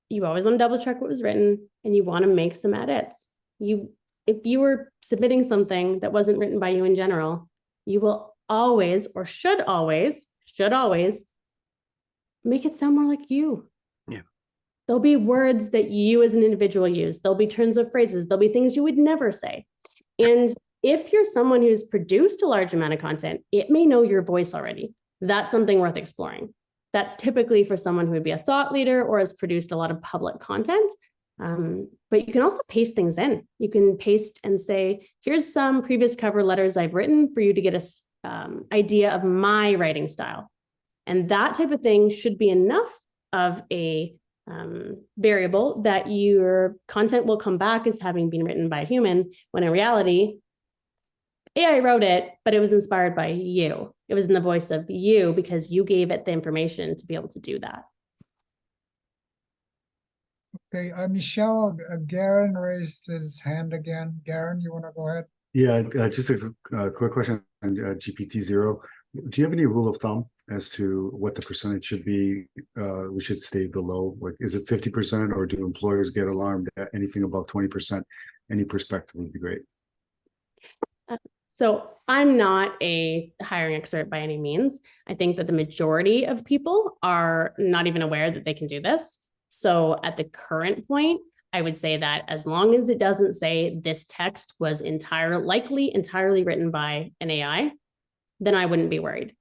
you always want to double check what was written and you want to make some edits. If you were submitting something that wasn't written by you in general, you will always, or should always make it sound more like you. Yeah. There'll be words that you as an individual use. There'll be turns of phrases. There'll be things you would never say. And if you're someone who's produced a large amount of content, it may know your voice already. That's something worth exploring. That's typically for someone who would be a thought leader or has produced a lot of public content. But you can also paste things in. You can paste and say, here's some previous cover letters I've written for you to get an idea of my writing style. And that type of thing should be enough of a variable that your content will come back as having been written by a human, when in reality, AI wrote it, but it was inspired by you. It was in the voice of you because you gave it the information to be able to do that. Okay, Michelle, Garen raised his hand again. Garen, you want to go ahead? Yeah, just a quick question on GPT-0. Do you have any rule of thumb as to what the percentage should be? We should stay below. Like, is it 50%, or do employers get alarmed at anything above 20%? Any perspective would be great. So I'm not a hiring expert by any means. I think that the majority of people are not even aware that they can do this. So at the current point, I would say that as long as it doesn't say this text was entirely written by an AI, then I wouldn't be worried.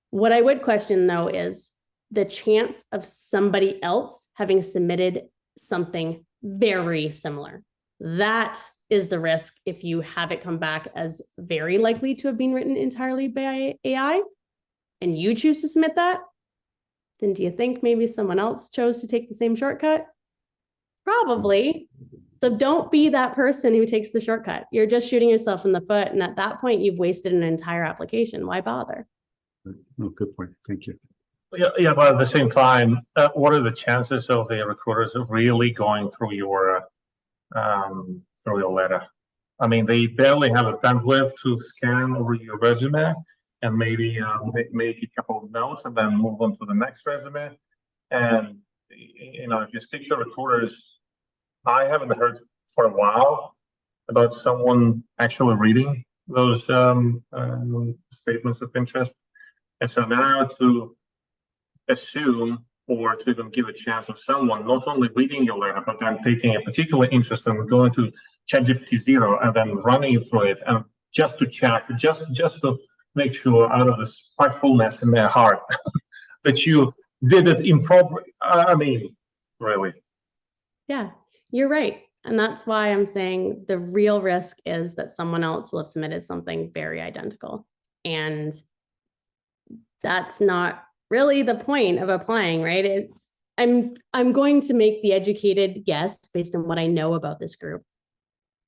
What I would question, though, is the chance of somebody else having submitted something very similar. That is the risk if you have it come back as very likely to have been written entirely by AI and you choose to submit that, then do you think maybe someone else chose to take the same shortcut? Probably. So don't be that person who takes the shortcut. You're just shooting yourself in the foot. And at that point, you've wasted an entire application. Why bother? Oh, good point. Thank you. Yeah, but at the same time, what are the chances of the recruiters really going through your letter? I mean, they barely have a bandwidth to scan over your resume and maybe make a couple of notes and then move on to the next resume. And if you speak to recruiters, I haven't heard for a while about someone actually reading those statements of interest. And so now to assume or to even give a chance of someone not only reading your letter, but then taking a particular interest and going to ChatGPT 0 and then running through it and just to check, just to make sure out of the spitefulness in their heart that you did it improperly. I mean, really. Yeah, you're right. And that's why I'm saying the real risk is that someone else will have submitted something very identical. And that's not really the point of applying, right? I'm going to make the educated guess based on what I know about this group,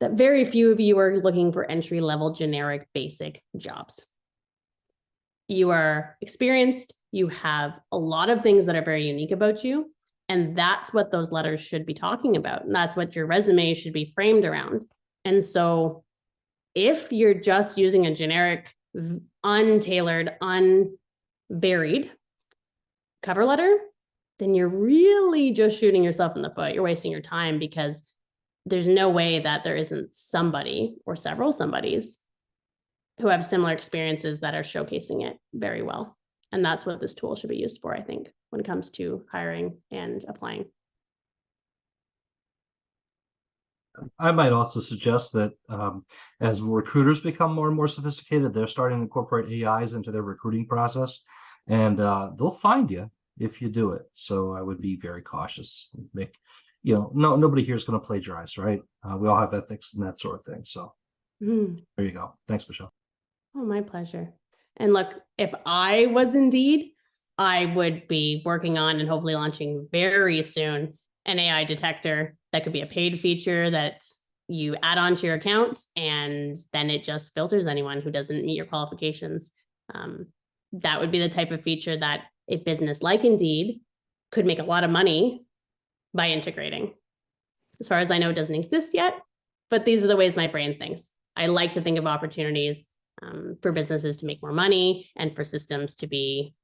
that very few of you are looking for entry-level, generic, basic jobs. You are experienced, you have a lot of things that are very unique about you, and that's what those letters should be talking about. And that's what your resume should be framed around. And so if you're just using a generic, untailored, unvaried cover letter, then you're really just shooting yourself in the foot. You're wasting your time because there's no way that there isn't somebody or several somebodies who have similar experiences that are showcasing it very well. And that's what this tool should be used for, I think, when it comes to hiring and applying. I might also suggest that as recruiters become more and more sophisticated, they're starting to incorporate AIs into their recruiting process, and they'll find you if you do it. So I would be very cautious. Nobody here is going to plagiarize, right? We all have ethics and that sort of thing. So there you go. Thanks, Michelle. Oh, my pleasure. And look, if I was Indeed, I would be working on and hopefully launching very soon an AI detector that could be a paid feature that you add on to your account, and then it just filters anyone who doesn't meet your qualifications. That would be the type of feature that a business like Indeed could make a lot of money by integrating. As far as I know, it doesn't exist yet, but these are the ways my brain thinks. I like to think of opportunities for businesses to make more money and for systems to be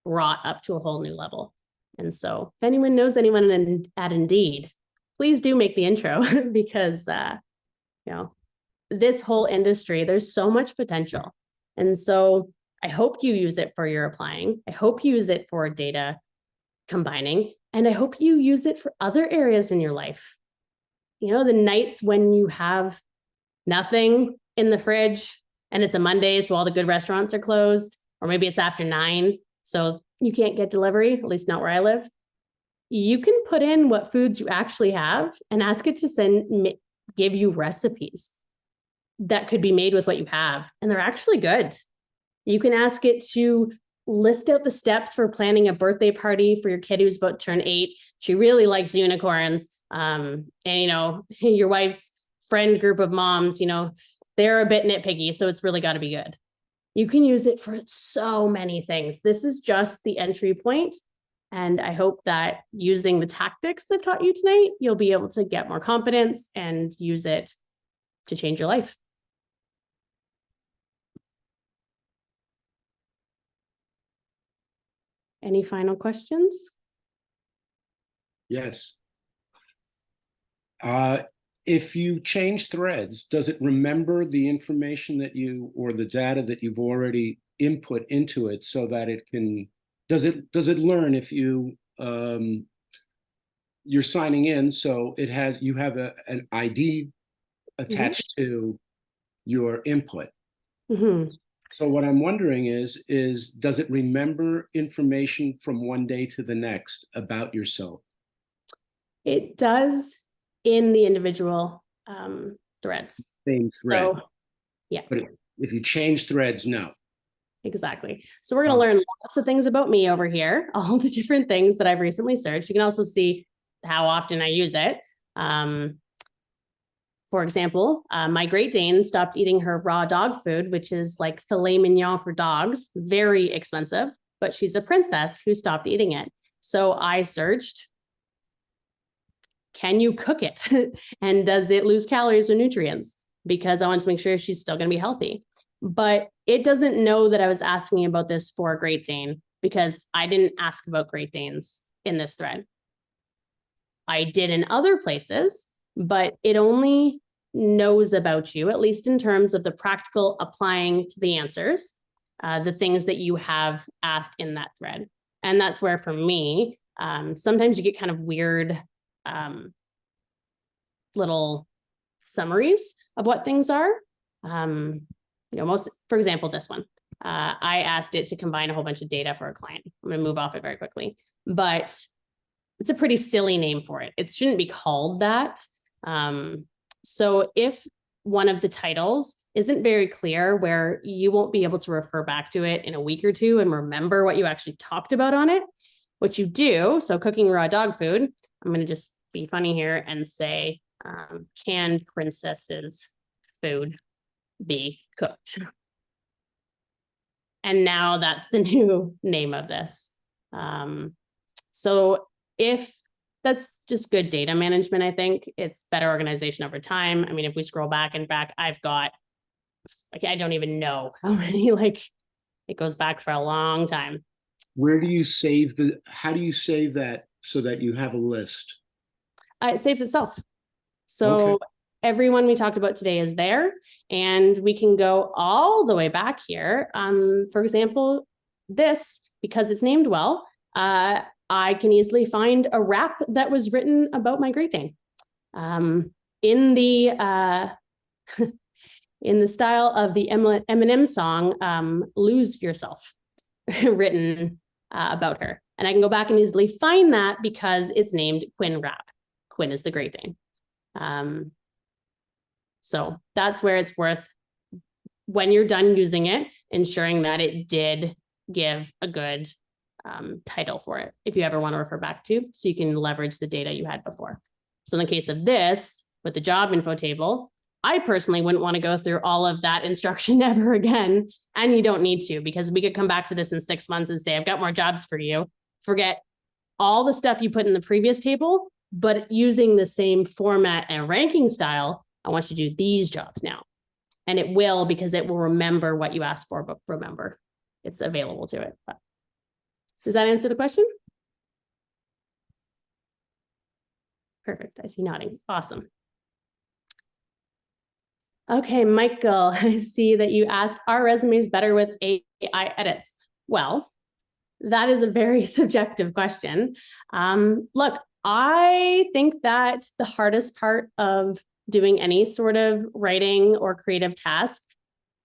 brought up to a whole new level. And so if anyone knows anyone at Indeed, please do make the intro because, you know, this whole industry, there's so much potential. And so I hope you use it for your applying. I hope you use it for data combining, and I hope you use it for other areas in your life. You know, the nights when you have nothing in the fridge and it's a Monday, so all the good restaurants are closed, or maybe it's after 9, so you can't get delivery, at least not where I live. You can put in what foods you actually have and ask it to give you recipes that could be made with what you have, and they're actually good. You can ask it to list out the steps for planning a birthday party for your kid who's about to turn 8. She really likes unicorns. And, you know, your wife's friend group of moms, you know, they're a bit nitpicky, so it's really got to be good. You can use it for so many things. This is just the entry point. And I hope that using the tactics I've taught you tonight, you'll be able to get more confidence and use it to change your life. Any final questions? Yes. If you change threads, does it remember the information that you, or the data that you've already input into it, so that it can, does it learn if you, you're signing in, so it has, you have an ID attached to your input. So what I'm wondering is does it remember information from one day to the next about yourself? It does in the individual threads. Same thread. So, yeah. But if you change threads, no. Exactly. So we're going to learn lots of things about me over here, all the different things that I've recently searched. You can also see how often I use it. For example, my Great Dane stopped eating her raw dog food, which is like filet mignon for dogs, very expensive, but she's a princess who stopped eating it. So I searched, can you cook it? And does it lose calories or nutrients? Because I want to make sure she's still going to be healthy. But it doesn't know that I was asking about this for a Great Dane because I didn't ask about Great Danes in this thread. I did in other places, but it only knows about you, at least in terms of the practical applying to the answers, the things that you have asked in that thread. And that's where, for me, sometimes you get kind of weird little summaries of what things are. You know, for example, this one, I asked it to combine a whole bunch of data for a client. I'm going to move off it very quickly, but it's a pretty silly name for it. It shouldn't be called that. So if one of the titles isn't very clear, where you won't be able to refer back to it in a week or two and remember what you actually talked about on it, what you do, so cooking raw dog food, I'm going to just be funny here and say, can princesses food be cooked? And now that's the new name of this. So if that's just good data management, I think it's better organization over time. I mean, if we scroll back and back, I've got, like, I don't even know how many, like, it goes back for a long time. Where do you save how do you save that so that you have a list? It saves itself. So everyone we talked about today is there, and we can go all the way back here. For example, this, because it's named well, I can easily find a rap that was written about my Great Dane. In the in the style of the Eminem song, Lose Yourself, written about her. And I can go back and easily find that because it's named Quinn Rap. Quinn is the Great Dane. So that's where it's worth, when you're done using it, ensuring that it did give a good title for it, if you ever want to refer back to, so you can leverage the data you had before. So in the case of this, with the job info table. I personally wouldn't want to go through all of that instruction ever again. And you don't need to, because we could come back to this in 6 months and say, I've got more jobs for you. Forget all the stuff you put in the previous table, but using the same format and ranking style, I want you to do these jobs now. And it will, because it will remember what you asked for, but remember, it's available to it. But does that answer the question? Perfect. I see nodding. Awesome. Okay, Michael, I see that you asked, are resumes better with AI edits? Well, that is a very subjective question. Look, I think that the hardest part of doing any sort of writing or creative task,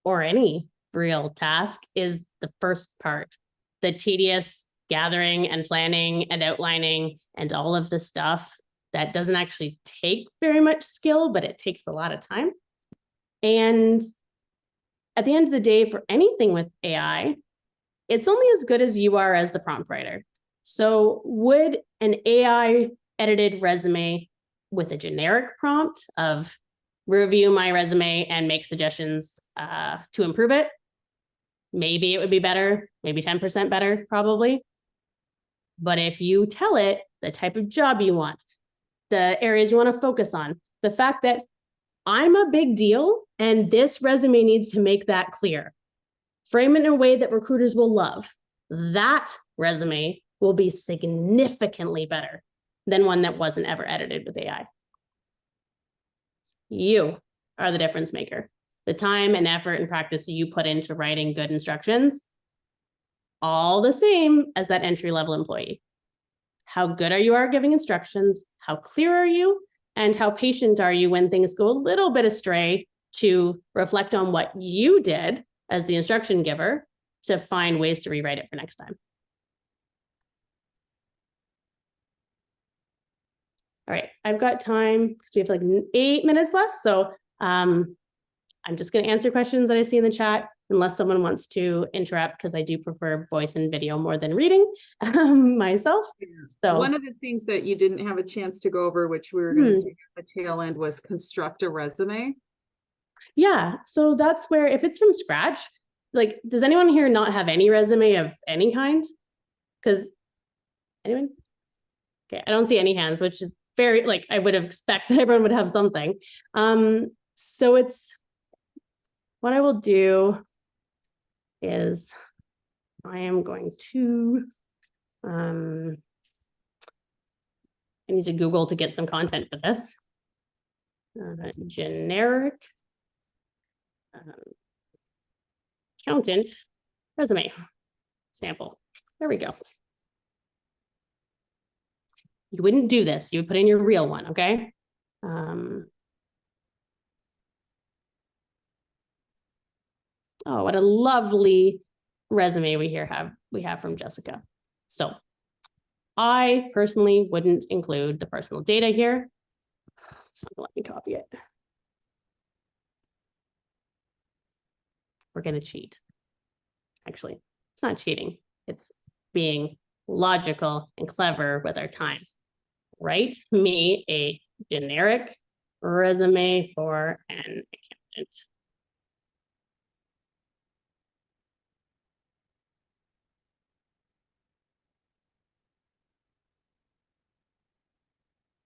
or any real task, is the first part, the tedious gathering and planning and outlining and all of the stuff that doesn't actually take very much skill, but it takes a lot of time. And at the end of the day, for anything with AI, it's only as good as you are as the prompt writer. So would an AI edited resume with a generic prompt of review my resume and make suggestions to improve it? Maybe it would be better, maybe 10% better, probably. But if you tell it the type of job you want, the areas you want to focus on, the fact that I'm a big deal and this resume needs to make that clear, frame it in a way that recruiters will love, that resume will be significantly better than one that wasn't ever edited with AI. You are the difference maker. The time and effort and practice you put into writing good instructions, all the same as that entry-level employee. How good are you at giving instructions? How clear are you? And how patient are you when things go a little bit astray, to reflect on what you did as the instruction giver to find ways to rewrite it for next time. All right, I've got time because we have like 8 minutes left. So I'm just going to answer questions that I see in the chat, unless someone wants to interrupt, because I do prefer voice and video more than reading myself. So one of the things that you didn't have a chance to go over, which we were going to do at the tail end, was construct a resume. Yeah, so that's where, if it's from scratch, like, does anyone here not have any resume of any kind? Because anyone? Okay, I don't see any hands, which is very, like, I would have expected everyone would have something. So it's, what I will do is I am going to, I need to Google to get some content for this. Generic accountant resume sample. There we go. You wouldn't do this. You would put in your real one, okay? Oh, what a lovely resume we have from Jessica. So I personally wouldn't include the personal data here. So let me copy it. We're going to cheat. Actually, it's not cheating. It's being logical and clever with our time. Write me a generic resume for an accountant.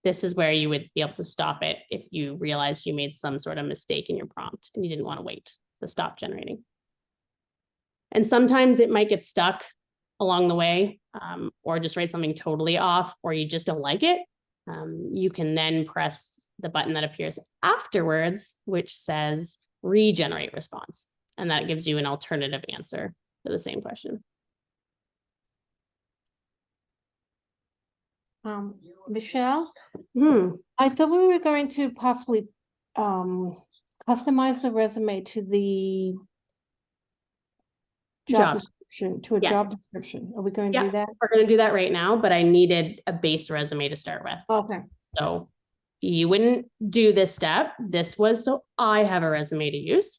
This is where you would be able to stop it if you realized you made some sort of mistake in your prompt and you didn't want to wait to stop generating. And sometimes it might get stuck along the way, or just write something totally off, or you just don't like it. You can then press the button that appears afterwards, which says regenerate response. And that gives you an alternative answer to the same question. Michelle, I thought we were going to possibly customize the resume to the job description, to a job description. Are we going to do that? We're going to do that right now, but I needed a base resume to start with. Okay. So you wouldn't do this step. This was so I have a resume to use.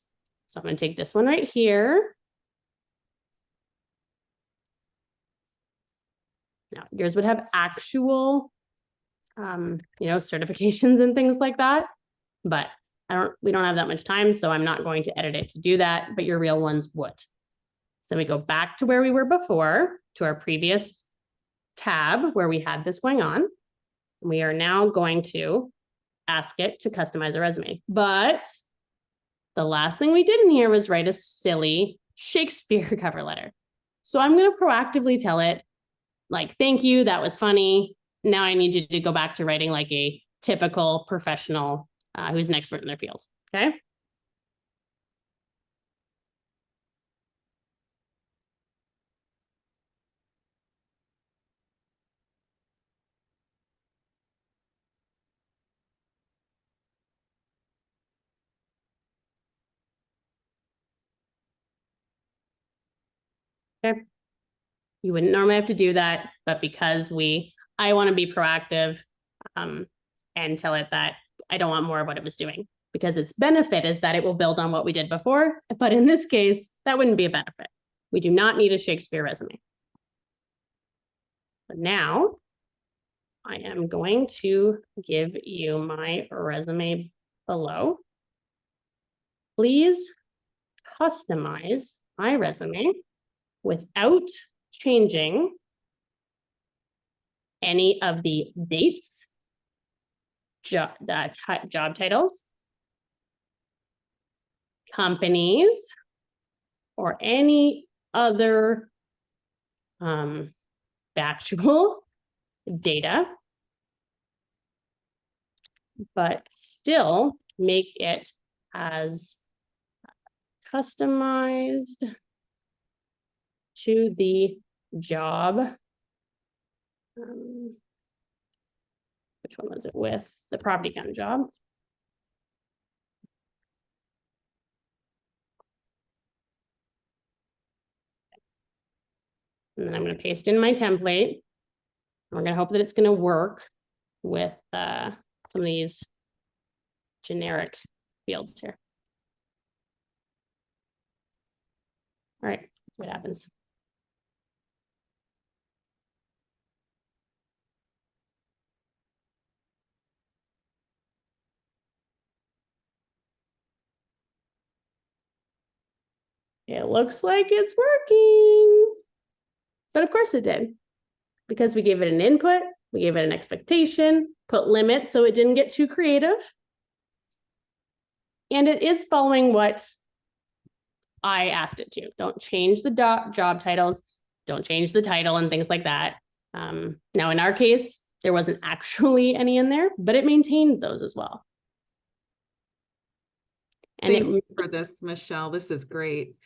So I'm going to take this one right here. Now, yours would have actual, certifications and things like that. but we don't have that much time, so I'm not going to edit it to do that, but your real ones would. So we go back to where we were before, to our previous tab where we had this going on. We are now going to ask it to customize a resume. But the last thing we did in here was write a silly Shakespeare cover letter. So I'm going to proactively tell it, like, thank you, that was funny. Now I need you to go back to writing like a typical professional who's an expert in their field. Okay. Okay. You wouldn't normally have to do that, but because I want to be proactive and tell it that I don't want more of what it was doing, because its benefit is that it will build on what we did before. But in this case, that wouldn't be a benefit. We do not need a Shakespeare resume. But now I am going to give you my resume below. Please customize my resume without changing any of the dates, job titles, companies, or any other factual data, but still make it as customized to the job. Which one was it with? The property count job. And then I'm going to paste in my template. We're going to hope that it's going to work with some of these generic fields here. All right, let's see what happens. It looks like it's working. But of course it did, because we gave it an input, we gave it an expectation, put limits so it didn't get too creative. And it is following what I asked it to. Don't change the job titles, don't change the title and things like that. Now, in our case, there wasn't actually any in there, but it maintained those as well. And Thank you for this, Michelle. This is great.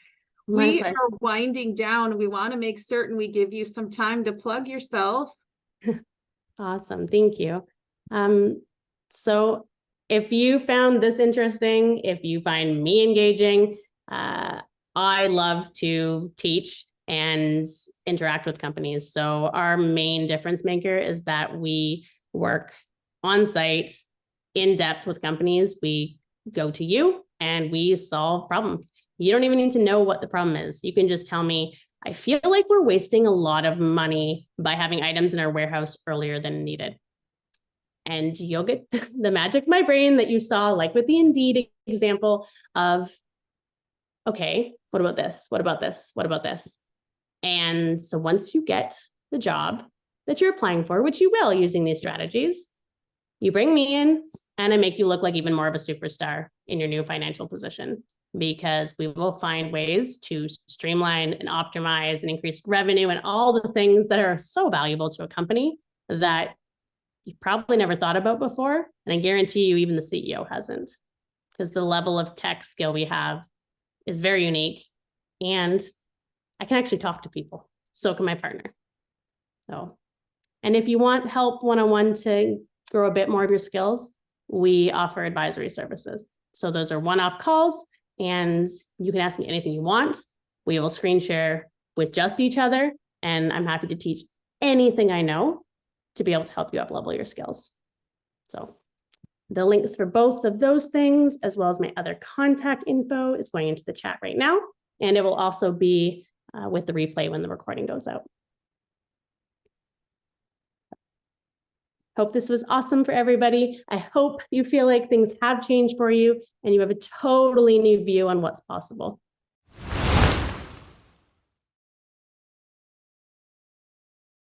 My We pleasure. are winding down. We want to make certain we give you some time to plug yourself. Awesome. Thank you. So if you found this interesting, if you find me engaging, I love to teach and interact with companies. So our main difference maker is that we work on site, in depth with companies. We go to you and we solve problems. You don't even need to know what the problem is. You can just tell me, I feel like we're wasting a lot of money by having items in our warehouse earlier than needed. And you'll get the magic of my brain that you saw, like with the Indeed example of, okay, what about this? What about this? What about this? And so once you get the job that you're applying for, which you will using these strategies, you bring me in and I make you look like even more of a superstar in your new financial position, because we will find ways to streamline and optimize and increase revenue and all the things that are so valuable to a company that you probably never thought about before. And I guarantee you, even the CEO hasn't, because the level of tech skill we have is very unique. And I can actually talk to people. So can my partner. So, and if you want help one-on-one to grow a bit more of your skills, we offer advisory services. So those are one-off calls, and you can ask me anything you want. We will screen share with just each other, and I'm happy to teach anything I know to be able to help you up-level your skills. So the links for both of those things, as well as my other contact info, is going into the chat right now, and it will also be with the replay when the recording goes out. Hope this was awesome for everybody. I hope you feel like things have changed for you and you have a totally new view on what's possible.